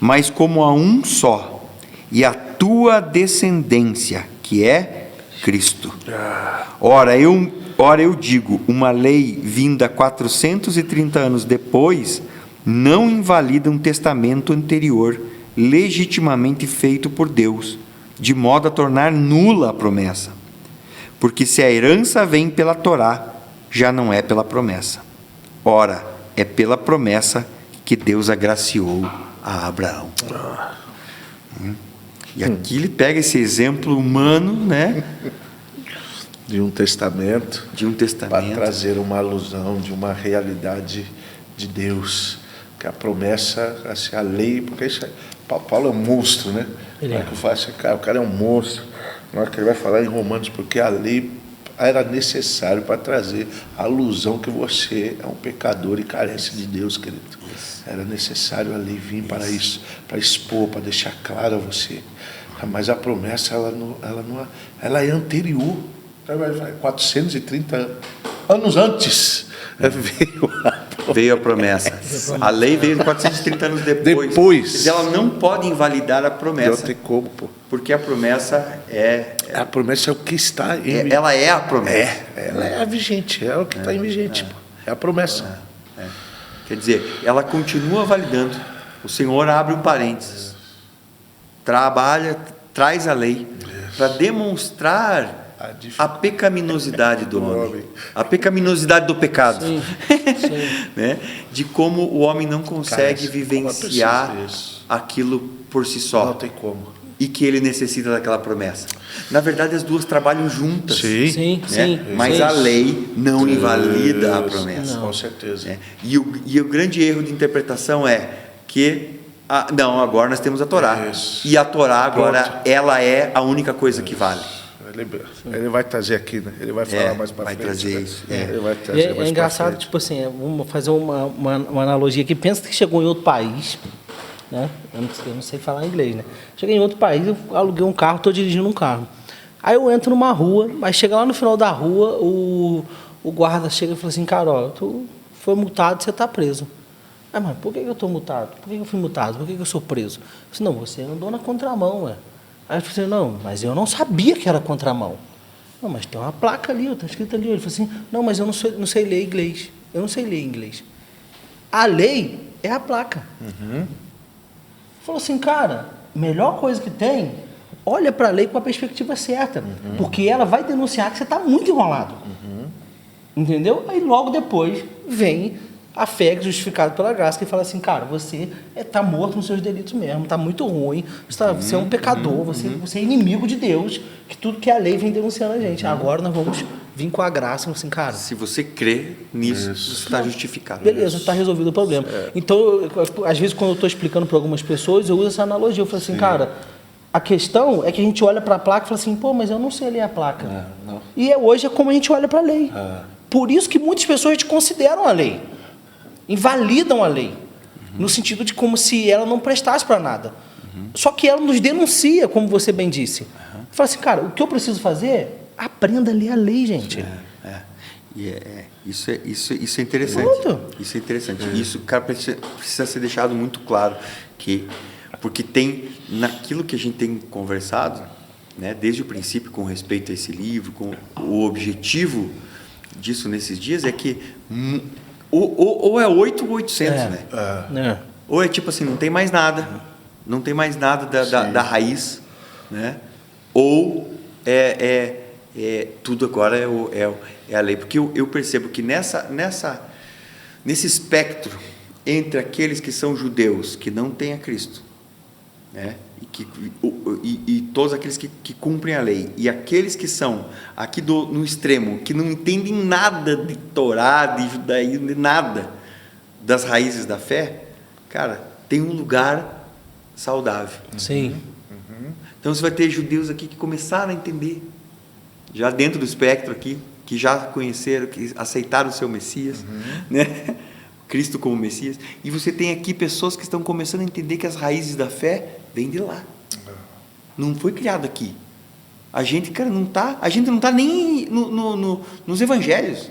mas como a um só, e a tua descendência, que é Cristo. Ora eu digo, uma lei vinda 430 anos depois, não invalida um testamento anterior, legitimamente feito por Deus, de modo a tornar nula a promessa. Porque se a herança vem pela Torá, já não é pela promessa. Ora, é pela promessa que Deus agraciou a Abraão. E aqui ele pega esse exemplo humano, né? De um testamento. Para trazer uma alusão de uma realidade de Deus. Que a promessa, assim, a lei, porque isso Paulo é um monstro, né? Ele é. O cara é um monstro. Na hora que ele vai falar em Romanos, porque a lei era necessário para trazer a alusão que você é um pecador e carece de Deus, querido. Era necessário a lei vir para isso, para expor, para deixar claro a você. Mas a promessa, ela é anterior. 430 anos antes veio a promessa. A lei veio 430 anos depois. Ela não pode invalidar a promessa. Não tem como, pô. Porque a promessa é... A promessa é o que está em... Ela é a promessa. Ela é a vigente, é o que está em vigente. Pô. É a promessa. Quer dizer, ela continua validando. O Senhor abre um parênteses. Traz a lei para demonstrar a pecaminosidade do homem, a pecaminosidade do pecado. Sim. Né? De como o homem não consegue vivenciar aquilo por si só. Não tem como. E que ele necessita daquela promessa. Na verdade, as duas trabalham juntas. Sim. Mas a lei não invalida a promessa. Com certeza. Né? E o grande erro de interpretação é que agora nós temos a Torá. E a Torá agora, ela é a única coisa que vale. Ele vai trazer aqui, né? Ele vai falar mais para frente. Vai trazer isso. Ele vai trazer mais engraçado, tipo assim, vamos fazer uma analogia aqui. Pensa que chegou em outro país, né? Eu não sei falar inglês, né? Cheguei em outro país, eu aluguei um carro, estou dirigindo um carro. Aí eu entro numa rua, mas chega lá no final da rua, o guarda chega e fala assim, cara, ó, tu foi multado, você está preso. Ah, mas por que eu estou multado? Por que eu fui multado? Por que eu sou preso? Eu disse, não, você andou na contramão, ué. Aí eu falei, não, mas eu não sabia que era contramão. Não, mas tem uma placa ali, está escrito ali. Ele falou assim, não, mas eu não sei ler inglês. Eu não sei ler inglês. A lei é a placa. Falou assim, cara, melhor coisa que tem, olha para a lei com a perspectiva certa, porque ela vai denunciar que você está muito enrolado. Entendeu? Aí logo depois vem a fé justificada pela graça, que fala assim, cara, você está morto nos seus delitos mesmo, está muito ruim, você é um pecador, você é inimigo de Deus, que tudo que a lei vem denunciando a gente. Agora nós vamos vir com a graça, assim, cara... Se você crê nisso, você está justificado. Beleza, está resolvido o problema. Então, às vezes, quando eu estou explicando para algumas pessoas, eu uso essa analogia. Eu falo assim, cara, a questão é que a gente olha para a placa e fala assim, pô, mas eu não sei ler a placa. E hoje é como a gente olha para a lei. Por isso que muitas pessoas desconsideram a lei. Invalidam a lei. No sentido de como se ela não prestasse para nada. Só que ela nos denuncia, como você bem disse. Fala assim, cara, o que eu preciso fazer? Aprenda a ler a lei, gente. Isso é interessante. Pronto. Isso é interessante. Isso, cara, precisa ser deixado muito claro. Porque tem, naquilo que a gente tem conversado, né, desde o princípio, com respeito a esse livro, com o objetivo disso nesses dias, é que ou é 8 ou 800, né? Ou é tipo assim, não tem mais nada. Não tem mais nada da raiz, né? Ou tudo agora é a lei. Porque eu percebo que nesse espectro entre aqueles que são judeus, que não têm a Cristo, né? E todos aqueles que cumprem a lei, e aqueles que são aqui no extremo, que não entendem nada de Torá, de judaísmo, de nada das raízes da fé, cara, tem um lugar saudável. Sim. Então você vai ter judeus aqui que começaram a entender, já dentro do espectro aqui, que já conheceram, que aceitaram o seu Messias, né? Cristo como Messias. E você tem aqui pessoas que estão começando a entender que as raízes da fé vêm de lá. Não foi criado aqui. A gente, cara, não está nem nos evangelhos.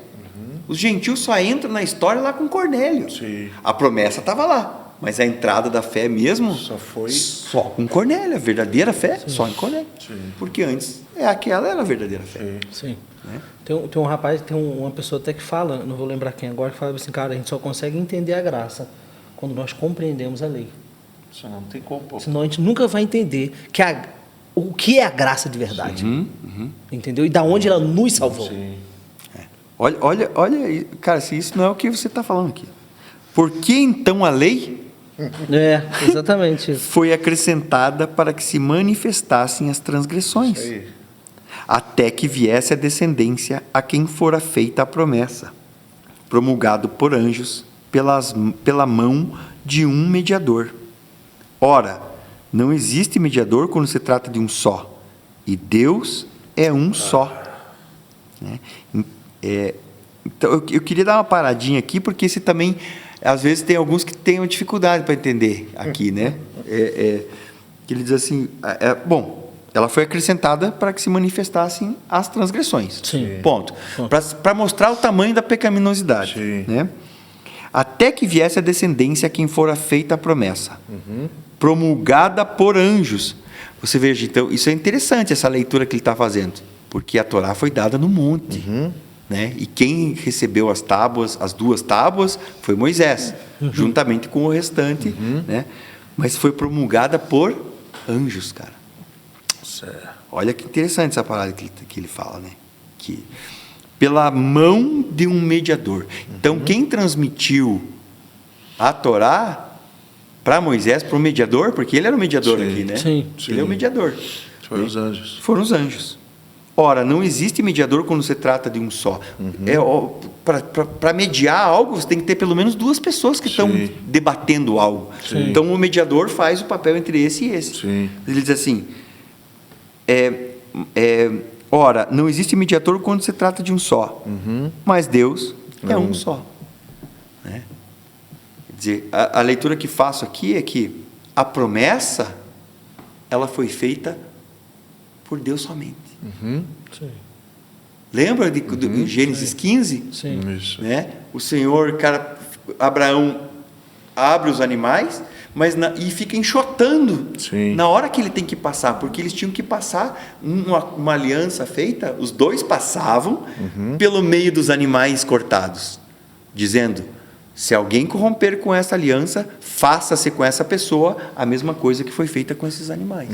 Os gentios só entram na história lá com Cornélio. Sim. A promessa estava lá, mas a entrada da fé mesmo só com Cornélio. A verdadeira fé só em Cornélio. Sim. Porque antes aquela era a verdadeira fé. Sim. Né? Tem um rapaz, uma pessoa até que fala, não vou lembrar quem agora, que fala assim, cara, a gente só consegue entender a graça quando nós compreendemos a lei. Senão não tem como. Senão a gente nunca vai entender o que é a graça de verdade. Entendeu? E da onde ela nos salvou. Sim. Olha, cara, se isso não é o que você está falando aqui. Por que então a lei Exatamente isso. foi acrescentada para que se manifestassem as transgressões? Isso aí. Até que viesse a descendência a quem fora feita a promessa, promulgado por anjos pela mão de um mediador. Ora, não existe mediador quando se trata de um só, e Deus é um só. Né? Então, eu queria dar uma paradinha aqui, porque esse também, às vezes, tem alguns que têm dificuldade para entender aqui, né? Que ele diz assim, bom, ela foi acrescentada para que se manifestassem as transgressões. Sim. Ponto. Para mostrar o tamanho da pecaminosidade. Sim. Né? Até que viesse a descendência a quem fora feita a promessa, promulgada por anjos. Você veja, então, isso é interessante, essa leitura que ele está fazendo, porque a Torá foi dada no monte. Né? E quem recebeu as duas tábuas, foi Moisés, juntamente com o restante. Né? Mas foi promulgada por anjos, cara. Olha que interessante essa parada que ele fala, né? Que pela mão de um mediador. Então, quem transmitiu a Torá para Moisés, para o mediador, porque ele era o mediador aqui, né? Sim. Ele é o mediador. Foram os anjos. Foram os anjos. Ora, não existe mediador quando se trata de um só. Para mediar algo, você tem que ter pelo menos duas pessoas que estão debatendo algo. Sim. Então, o mediador faz o papel entre esse e esse. Sim. Ele diz assim, ora, não existe mediador quando se trata de um só, mas Deus é um só. Né? Quer dizer, a leitura que faço aqui é que a promessa, ela foi feita por Deus somente. Sim. Lembra de Gênesis 15? Sim. Isso. Né? O Senhor, Abraão abre os animais, e fica enxotando Sim. na hora que ele tem que passar, porque eles tinham que passar uma aliança feita, os dois passavam pelo meio dos animais cortados, dizendo: se alguém corromper com essa aliança, faça-se com essa pessoa a mesma coisa que foi feita com esses animais.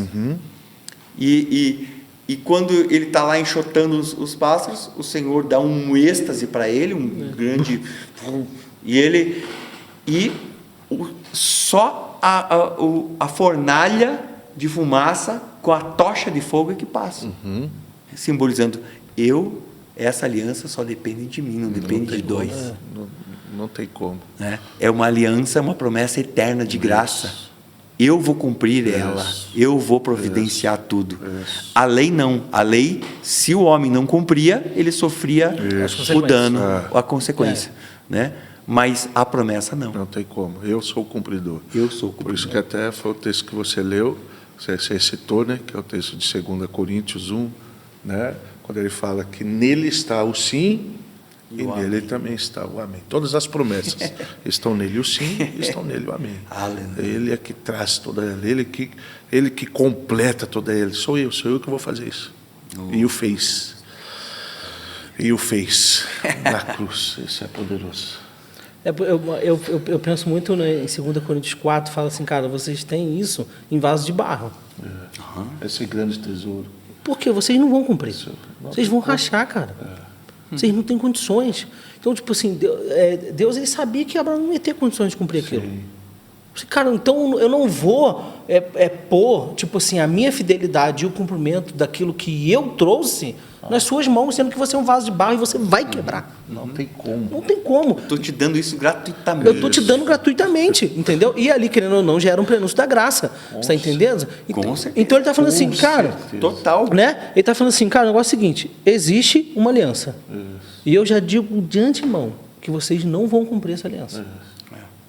E quando ele está lá enxotando os pássaros, o Senhor dá um êxtase para ele, um grande... Só a fornalha de fumaça com a tocha de fogo é que passa. Simbolizando, essa aliança só depende de mim, não depende de dois. Não tem como. É uma aliança, uma promessa eterna de graça. Eu vou cumprir ela, eu vou providenciar tudo. A lei não. A lei, se o homem não cumpria, ele sofria o dano, a consequência. Né? Mas a promessa não. Não tem como. Eu sou o cumpridor. Eu sou o cumpridor. Por isso que até foi o texto que você leu, você citou, né? Que é o texto de 2 Coríntios 1, né? Quando ele fala que nele está o sim e nele também está o amém. Todas as promessas estão nele o sim e estão nele o amém. Aleluia. Ele é que traz toda ela, ele que completa toda ela. Sou eu que vou fazer isso. E o fez. E o fez na cruz. Isso é poderoso. Eu penso muito em 2 Coríntios 4, fala assim, cara, vocês têm isso em vaso de barro. Esse grande tesouro. Porque vocês não vão cumprir. Vocês vão rachar, cara. Vocês não têm condições. Então, tipo assim, Deus ele sabia que Abraão não ia ter condições de cumprir aquilo. Cara, então eu não vou pôr, tipo assim, a minha fidelidade e o cumprimento daquilo que eu trouxe nas suas mãos, sendo que você é um vaso de barro e você vai quebrar. Não tem como. Não tem como. Estou te dando isso gratuitamente. Eu estou te dando gratuitamente, entendeu? E ali, querendo ou não, já era um prenúncio da graça. Você está entendendo? Com certeza. Então ele está falando assim, cara... Total. Né? Ele está falando assim, cara, o negócio é o seguinte, existe uma aliança. E eu já digo de antemão que vocês não vão cumprir essa aliança.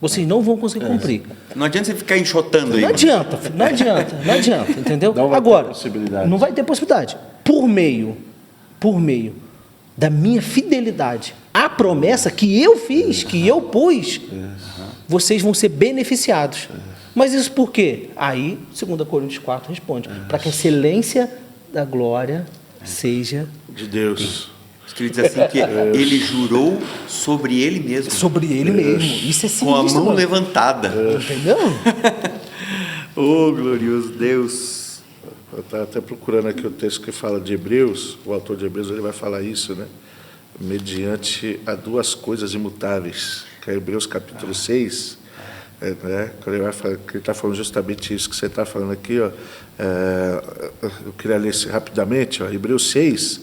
Vocês não vão conseguir cumprir. Não adianta você ficar enxotando aí. Não adianta, entendeu? Agora, não vai ter possibilidade. Por meio da minha fidelidade à promessa que eu fiz, que eu pus, vocês vão ser beneficiados. Mas isso por quê? Aí, 2 Coríntios 4 responde, para que a excelência da glória seja de Deus. Escrito assim que ele jurou sobre ele mesmo. Sobre ele mesmo. Isso é sinistro, com a mão mano. levantada. Entendeu? Oh, glorioso Deus. Eu estava até procurando aqui o texto que fala de Hebreus, o autor de Hebreus ele vai falar isso, né? Mediante a duas coisas imutáveis, que é Hebreus capítulo 6, né? Quando ele está falando justamente isso que você está falando aqui, ó, eu queria ler rapidamente, ó, Hebreus 6,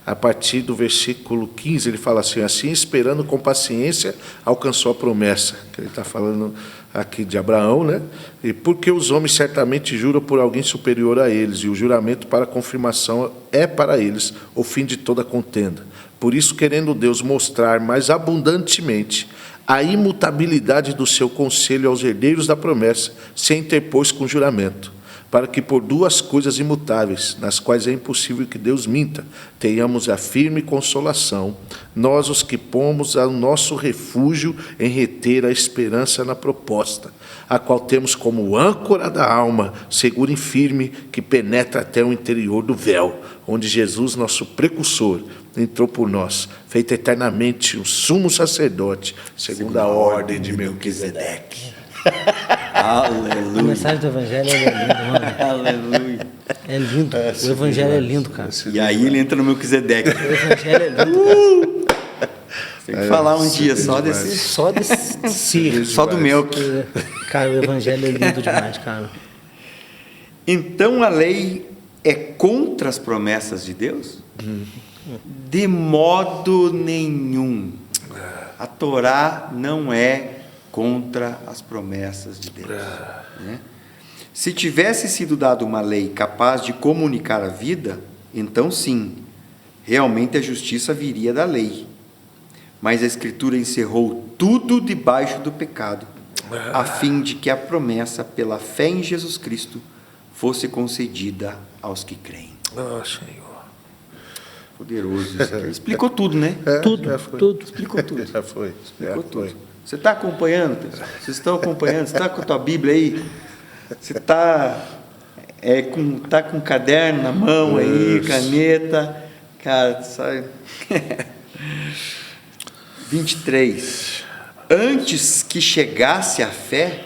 a partir do versículo 15, ele fala assim, assim esperando com paciência, alcançou a promessa, que ele está falando aqui de Abraão, né? E porque os homens certamente juram por alguém superior a eles, e o juramento para confirmação é para eles o fim de toda contenda. Por isso, querendo Deus mostrar mais abundantemente a imutabilidade do seu conselho aos herdeiros da promessa, se interpôs com juramento, para que por duas coisas imutáveis, nas quais é impossível que Deus minta, tenhamos a firme consolação, nós os que pomos ao nosso refúgio em reter a esperança na proposta, a qual temos como âncora da alma, segura e firme, que penetra até o interior do véu, onde Jesus, nosso precursor, entrou por nós, feito eternamente um sumo sacerdote, segundo a ordem de Melquisedeque. Aleluia. A mensagem do Evangelho é linda, mano. Aleluia. É lindo. O Evangelho é lindo, cara. E aí ele entra no Melquisedeque. O Evangelho é lindo. Tem que falar um dia só desse. Só desse ciclo. Só do Melqui. Cara, o Evangelho é lindo demais, cara. Então a lei é contra as promessas de Deus? De modo nenhum. A Torá não é contra as promessas de Deus. Né? Se tivesse sido dada uma lei capaz de comunicar a vida, então sim, realmente a justiça viria da lei. Mas a Escritura encerrou tudo debaixo do pecado, a fim de que a promessa pela fé em Jesus Cristo fosse concedida aos que creem. Oh, Senhor. Poderoso isso aqui. Explicou tudo, né? Tudo. Explicou tudo. Já foi. Explicou tudo. Você está acompanhando, pessoal? Vocês estão acompanhando? Você está com a tua Bíblia aí? Você está tá com um caderno na mão aí, caneta? Cara, sabe? 23. Antes que chegasse a fé,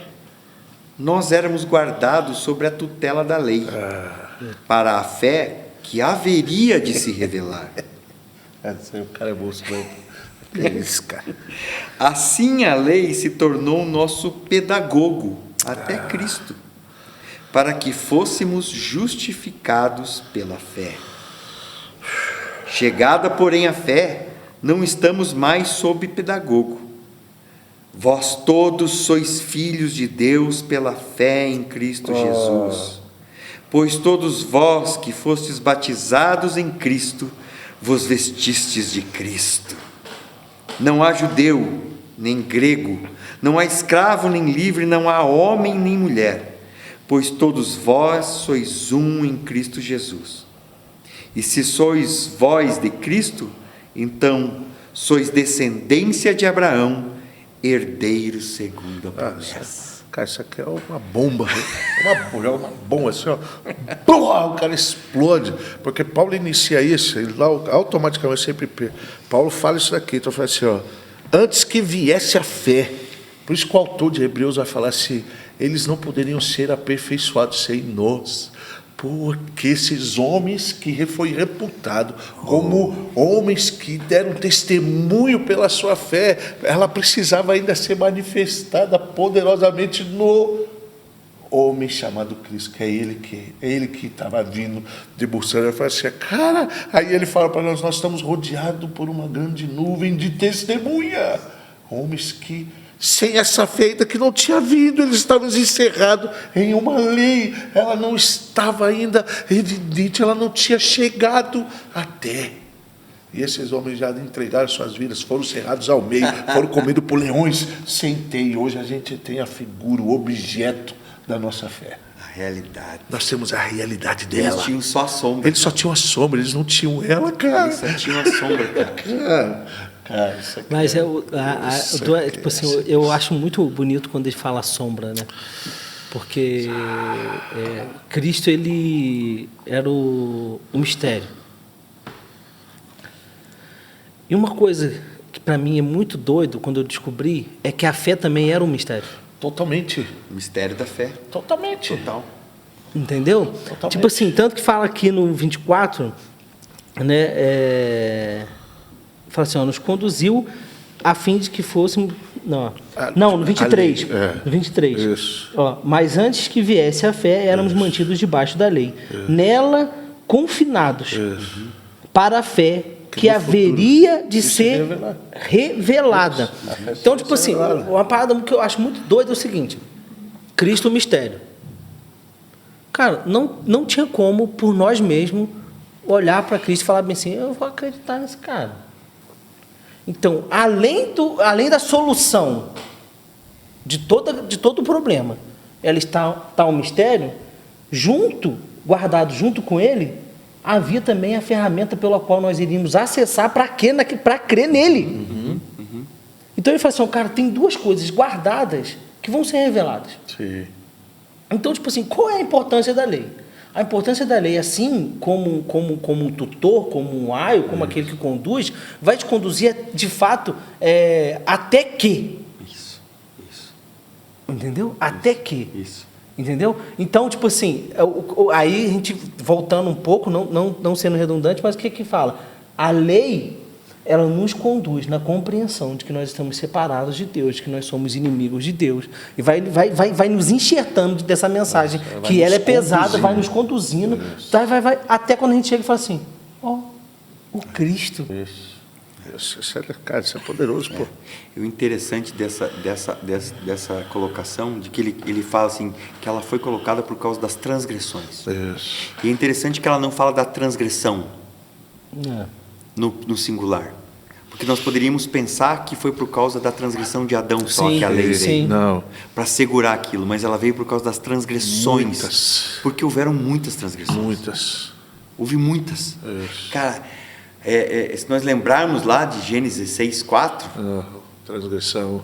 nós éramos guardados sobre a tutela da lei, para a fé que haveria de se revelar. O cara é bolso mesmo. Que isso, cara? Assim a lei se tornou nosso pedagogo até Cristo, para que fôssemos justificados pela fé. Chegada, porém, a fé, não estamos mais sob pedagogo. Vós todos sois filhos de Deus pela fé em Cristo Jesus. Pois todos vós que fostes batizados em Cristo, vos vestistes de Cristo. Não há judeu, nem grego, não há escravo, nem livre, não há homem, nem mulher, pois todos vós sois um em Cristo Jesus. E se sois vós de Cristo, então sois descendência de Abraão, herdeiros segundo a promessa. Cara, isso aqui é uma bomba. Uma bomba assim, ó. Pô, o cara explode. Porque Paulo inicia isso, ele lá automaticamente sempre. Paulo fala isso daqui, então fala assim, ó. Antes que viesse a fé. Por isso que o autor de Hebreus vai falar assim: eles não poderiam ser aperfeiçoados sem nós. Porque esses homens que foi reputado como homens que deram testemunho pela sua fé, ela precisava ainda ser manifestada poderosamente no homem chamado Cristo, que é ele que estava vindo debruçando. Ele fala assim, cara, aí ele fala para nós estamos rodeados por uma grande nuvem de testemunha, homens que sem essa fé ainda que não tinha vindo, eles estavam encerrados em uma lei, ela não estava ainda evidente, ela não tinha chegado até. E esses homens já entregaram suas vidas, foram cerrados ao meio, foram comidos por leões sem ter. E hoje a gente tem a figura, o objeto da nossa fé. A realidade. Nós temos a realidade dela. Eles tinham só a sombra. Eles só tinham a sombra, eles não tinham ela, cara. Eles só tinham a sombra, cara. Cara, isso aqui Mas tipo assim, eu acho muito bonito quando ele fala sombra, né? Porque Cristo, ele era o mistério. E uma coisa que para mim é muito doido quando eu descobri é que a fé também era um mistério. totalmente. O mistério da fé. Totalmente. Total. Entendeu? Totalmente. Tipo assim, tanto que fala aqui no 24, né? Fala assim, ó, nos conduziu a fim de que fôssemos... Não, no 23. No 23. Isso. Ó, mas antes que viesse a fé, éramos mantidos debaixo da lei. Nela, confinados. Para a fé que haveria de ser revelada. Então, tipo assim, uma parada que eu acho muito doida é o seguinte. Cristo, o mistério. Cara, não tinha como, por nós mesmos, olhar para Cristo e falar bem assim, eu vou acreditar nesse cara. Então, além da solução de todo o problema, ela está um mistério, guardado junto com ele, havia também a ferramenta pela qual nós iríamos acessar para crer nele. Então ele fala assim, cara, tem duas coisas guardadas que vão ser reveladas. Sim. Então, tipo assim, qual é a importância da lei? A importância da lei, assim como um tutor, como um aio, como aquele que conduz, vai te conduzir, de fato, até que. Isso. Entendeu? Até que. Isso. Entendeu? Então, tipo assim, aí a gente, voltando um pouco, não sendo redundante, mas o que fala? A lei, ela nos conduz na compreensão de que nós estamos separados de Deus, de que nós somos inimigos de Deus. E vai nos enxertando dessa mensagem, que ela é pesada, vai nos conduzindo, vai, até quando a gente chega e fala assim, o Cristo. Cara, isso é poderoso, pô. E o interessante dessa colocação, de que ele fala assim, que ela foi colocada por causa das transgressões. Isso. E é interessante que ela não fala da transgressão no singular. Porque nós poderíamos pensar que foi por causa da transgressão de Adão só Sim, que a lei sim. veio. Não. Para segurar aquilo, mas ela veio por causa das transgressões. Muitas. Porque houveram muitas transgressões. Muitas. Houve muitas. Isso. Cara, se nós lembrarmos lá de Gênesis 6:4, Transgressão.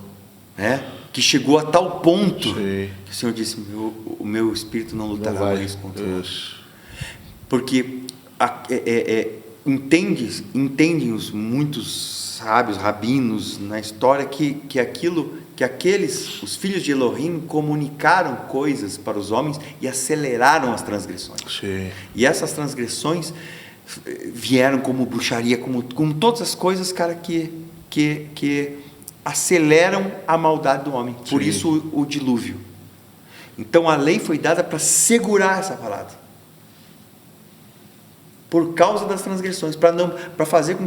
né, que chegou a tal ponto Sim. que o Senhor disse: o meu espírito não Não lutará vai. mais contra o Isso. porque entendem os muitos sábios, rabinos na história que os filhos de Elohim comunicaram coisas para os homens e aceleraram as transgressões. Sim. E essas transgressões vieram como bruxaria, como todas as coisas, cara, que aceleram a maldade do homem. Por Sim. isso o dilúvio. Então a lei foi dada para segurar essa palavra. Por causa das transgressões, para fazer com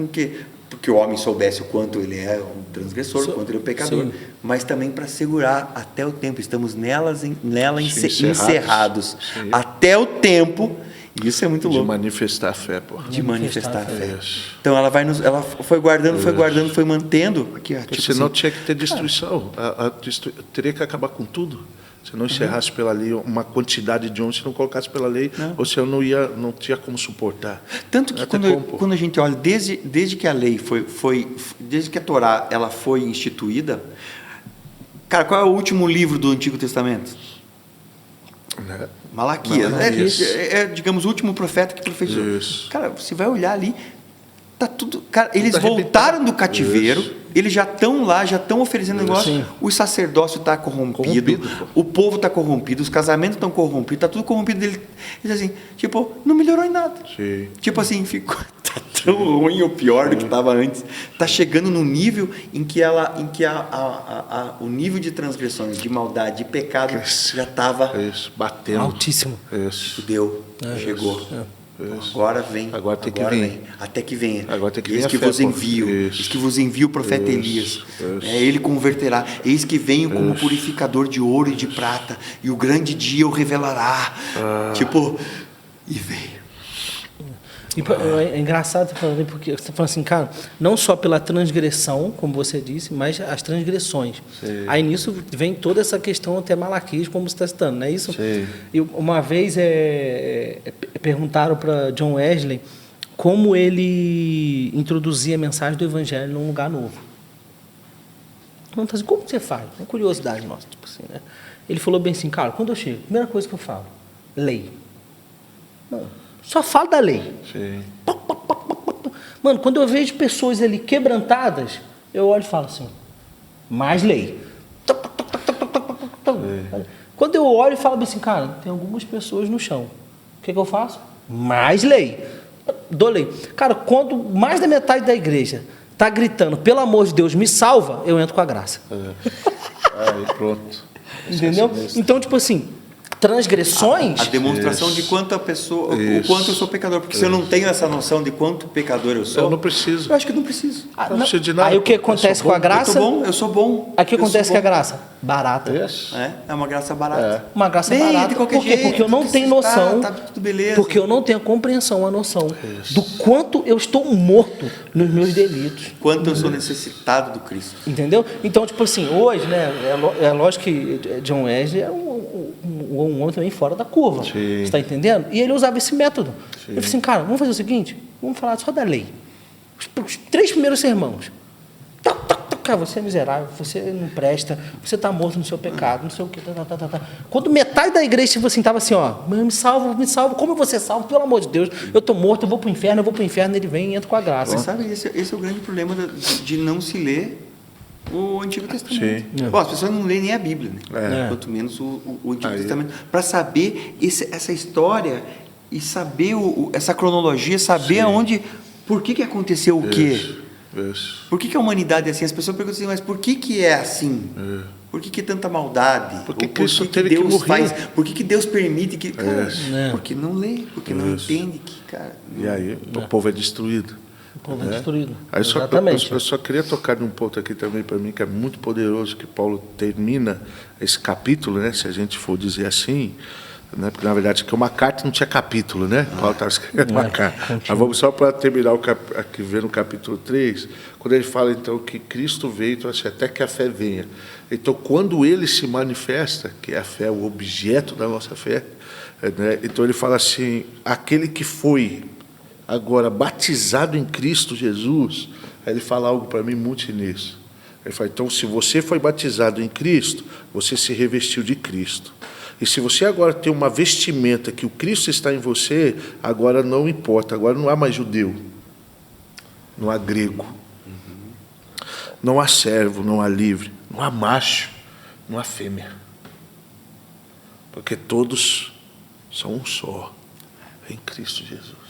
que o homem soubesse o quanto ele é um transgressor, o quanto ele é um pecador, Sim. mas também para segurar até o tempo. Estamos nela Sim, encerrados Sim. até o tempo. E isso é muito De louco. manifestar a fé, pô. De manifestar a fé. Isso. Então ela foi guardando, foi mantendo. Aqui, ó, Porque tipo senão assim, tinha que ter destruição. Teria que acabar com tudo. Se não encerrasse pela lei uma quantidade de homens, se não colocasse pela lei, você não tinha como suportar. tanto que quando a gente olha, desde que a lei desde que a Torá ela foi instituída, cara, qual é o último livro do Antigo Testamento? Né? Malaquias, Malaquias. Digamos, o último profeta que profetizou. Isso. Cara, você vai olhar ali, tá tudo. Cara, eles arrebentado. voltaram do cativeiro, Isso. eles já estão lá, já estão oferecendo negócio. Sim. O sacerdócio está corrompido, Corrompido, o povo está corrompido, os casamentos estão corrompidos, está tudo corrompido. Ele diz assim, tipo, não melhorou em nada. Sim. Tipo assim, ficou tá tão ruim ou pior do que estava antes. Está chegando no nível em que o nível de transgressões, de maldade, de pecado já estava Isso. Batendo. Altíssimo. Isso. deu, chegou. Isso. Agora vem. Agora tem que vir. Até que venha. Agora tem que vir Eis a que fé, vos pô. envio. Isso. Eis que vos envio o profeta Isso. Elias. Isso. Ele converterá. Eis que venho como purificador de ouro e de prata. E o grande dia o revelará. Tipo, e veio. E é engraçado você falando, porque você está falando assim, cara, não só pela transgressão, como você disse, mas as transgressões. Sim. Aí nisso vem toda essa questão até Malaquias, como você está citando, não é isso? Sim. E uma vez perguntaram para John Wesley como ele introduzia a mensagem do Evangelho num lugar novo. Então, assim, como você faz? É uma curiosidade nossa, tipo assim, né? Ele falou bem assim, cara, quando eu chego, a primeira coisa que eu falo, lei. Não, só falo da lei. Sim. Mano, quando eu vejo pessoas ali quebrantadas, eu olho e falo assim, mais lei. Quando eu olho e falo assim, cara, tem algumas pessoas no chão. O que eu faço? Mais lei. Dou lei. Cara, quando mais da metade da igreja está gritando, pelo amor de Deus, me salva, eu entro com a graça. Aí pronto. Entendeu? Então, tipo assim, transgressões... A demonstração Isso. de quanto a pessoa, o Isso. quanto eu sou pecador. Porque se eu não tenho essa noção de quanto pecador eu sou, Eu não preciso. eu acho que eu não preciso. Não preciso de nada. Aí o que Eu acontece sou com a bom. graça? Eu sou bom. Aí o que Eu sou acontece com a bom. graça? Barata. Isso. É uma graça barata. Uma graça Bem, barata. de qualquer Por quê? jeito, Porque eu não tenho noção. Tá tudo beleza. Porque eu não tenho a compreensão, a noção do quanto eu estou morto nos meus delitos. Quanto eu sou necessitado do Cristo. Entendeu? Então, tipo assim, hoje, né, é lógico que John Wesley é um homem também fora da curva. Sim. Você está entendendo? E ele usava esse método. Sim. Ele falou assim, cara, vamos fazer o seguinte, vamos falar só da lei. Os 3 primeiros sermãos. Cara, você é miserável, você não presta, você está morto no seu pecado, não sei o quê. Quando metade da igreja tipo assim, estava assim, ó, me salva, como você salva? Pelo amor de Deus, eu estou morto, eu vou para o inferno, ele vem e entra com a graça. Você sabe, esse é o grande problema de não se ler o Antigo Testamento. Sim. Bom, as pessoas não leem nem a Bíblia, né? É. Quanto menos o Antigo Aí. Testamento. Para saber essa história e saber essa cronologia, saber aonde, por que aconteceu o quê. Isso. Por que a humanidade é assim? As pessoas perguntam assim, mas por que é assim? Por que tanta maldade? Por que Ou Cristo teve que Deus morrer? faz? Por que Deus permite que... Cara, É. porque não lê, porque não Isso. entende que, cara... E aí o povo é destruído. O povo é destruído. Aí Exatamente. eu só queria tocar num ponto aqui também para mim que é muito poderoso, que Paulo termina esse capítulo, né, se a gente for dizer assim, né? Porque, na verdade, que uma carta não tinha capítulo, né? Paulo estava escrevendo uma carta. Continua. Mas vamos só para terminar aqui, ver no capítulo 3, quando ele fala, então, que Cristo veio, então, assim, até que a fé venha. Então, quando ele se manifesta, que é a fé, o objeto da nossa fé, né? Então, ele fala assim, aquele que foi agora batizado em Cristo Jesus, aí ele fala algo para mim muito nisso. Ele fala, então, se você foi batizado em Cristo, você se revestiu de Cristo. E se você agora tem uma vestimenta que o Cristo está em você, agora não importa, agora não há mais judeu, não há grego, não há servo, não há livre, não há macho, não há fêmea. Porque todos são um só, em Cristo Jesus.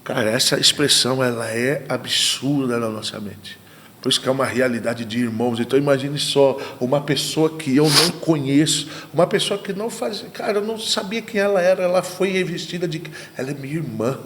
Cara, essa expressão, ela é absurda na nossa mente. Por isso que é uma realidade de irmãos. Então imagine só, uma pessoa que eu não conheço, uma pessoa que não fazia, cara, eu não sabia quem ela era, ela foi revestida de, ela é minha irmã.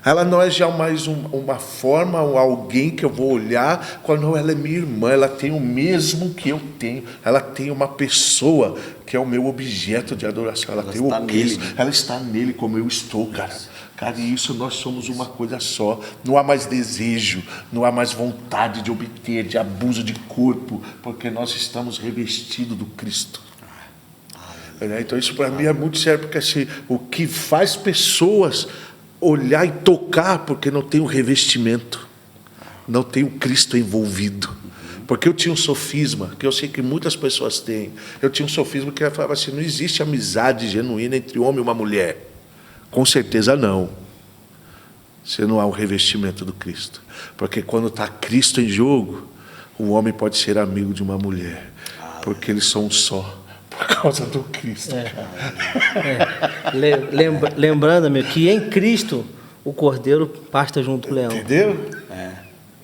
Ela não é já mais uma forma ou alguém que eu vou olhar, quando ela é minha irmã, ela tem o mesmo que eu tenho, ela tem uma pessoa que é o meu objeto de adoração, ela tem o Cristo, ela está nele como eu estou, cara. Cara, e isso nós somos uma coisa só. Não há mais desejo, não há mais vontade de obter, de abuso de corpo, porque nós estamos revestidos do Cristo. Então isso para mim é muito sério, porque assim, o que faz pessoas olhar e tocar, porque não tem o revestimento, não tem o Cristo envolvido. Porque eu tinha um sofisma, que eu sei que muitas pessoas têm. Eu tinha um sofisma que eu falava assim, não existe amizade genuína entre um homem e uma mulher. Com certeza não. Se não há o revestimento do Cristo. Porque quando está Cristo em jogo, o homem pode ser amigo de uma mulher. Porque eles são um só. Por causa do Cristo. Lembrando, amigo, que em Cristo o cordeiro pasta junto com o leão. Entendeu?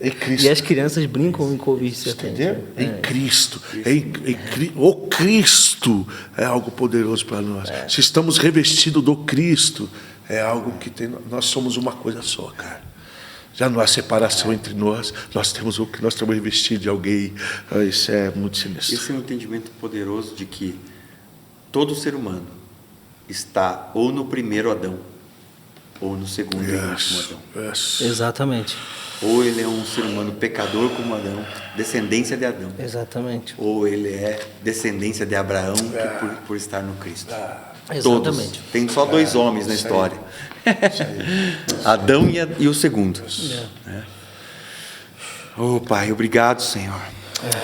Em Cristo. E as crianças brincam em Covid serpente. Entendeu? Em Cristo. O Cristo é algo poderoso para nós. Se estamos revestidos do Cristo, é algo que nós somos uma coisa só, cara. Já não há separação entre nós. Nós temos o que nós estamos revestidos de alguém. Isso é muito sinistro. Esse é um entendimento poderoso de que todo ser humano está ou no primeiro Adão, ou no segundo e último Adão. Exatamente. Ou ele é um ser humano pecador como Adão, descendência de Adão. Exatamente. Ou ele é descendência de Abraão por estar no Cristo. Exatamente. Todos. Tem só dois homens na história. Adão e o segundo. Oh, Pai, obrigado, Senhor.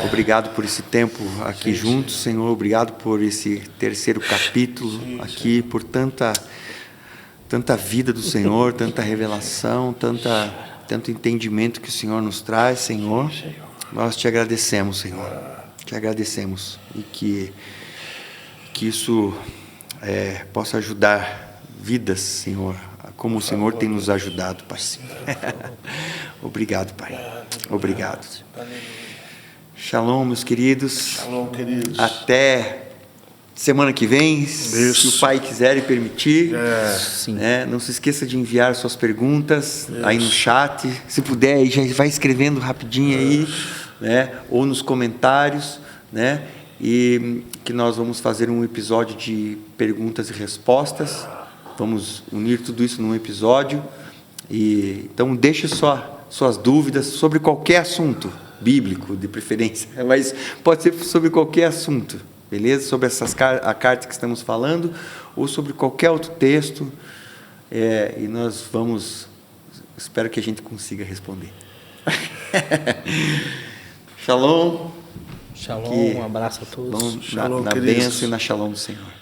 Obrigado por esse tempo aqui juntos, Senhor. Obrigado por esse terceiro capítulo aqui, por tanta vida do Senhor, tanta revelação, tanto entendimento que o Senhor nos traz, Senhor. Nós te agradecemos, Senhor. Te agradecemos. E que isso possa ajudar vidas, Senhor, como o Senhor tem nos ajudado, Pai. Obrigado, Pai. Obrigado. Shalom, meus queridos. Shalom, queridos. Até semana que vem, se o Pai quiser e permitir. Não se esqueça de enviar suas perguntas aí no chat. Se puder, aí já vai escrevendo rapidinho aí, ou nos comentários, e que nós vamos fazer um episódio de perguntas e respostas. Vamos unir tudo isso num episódio. Então, deixe suas dúvidas sobre qualquer assunto, bíblico de preferência, mas pode ser sobre qualquer assunto. Beleza? Sobre a carta que estamos falando, ou sobre qualquer outro texto, e nós espero que a gente consiga responder. Shalom. Shalom, um abraço a todos. Na bênção e na shalom do Senhor.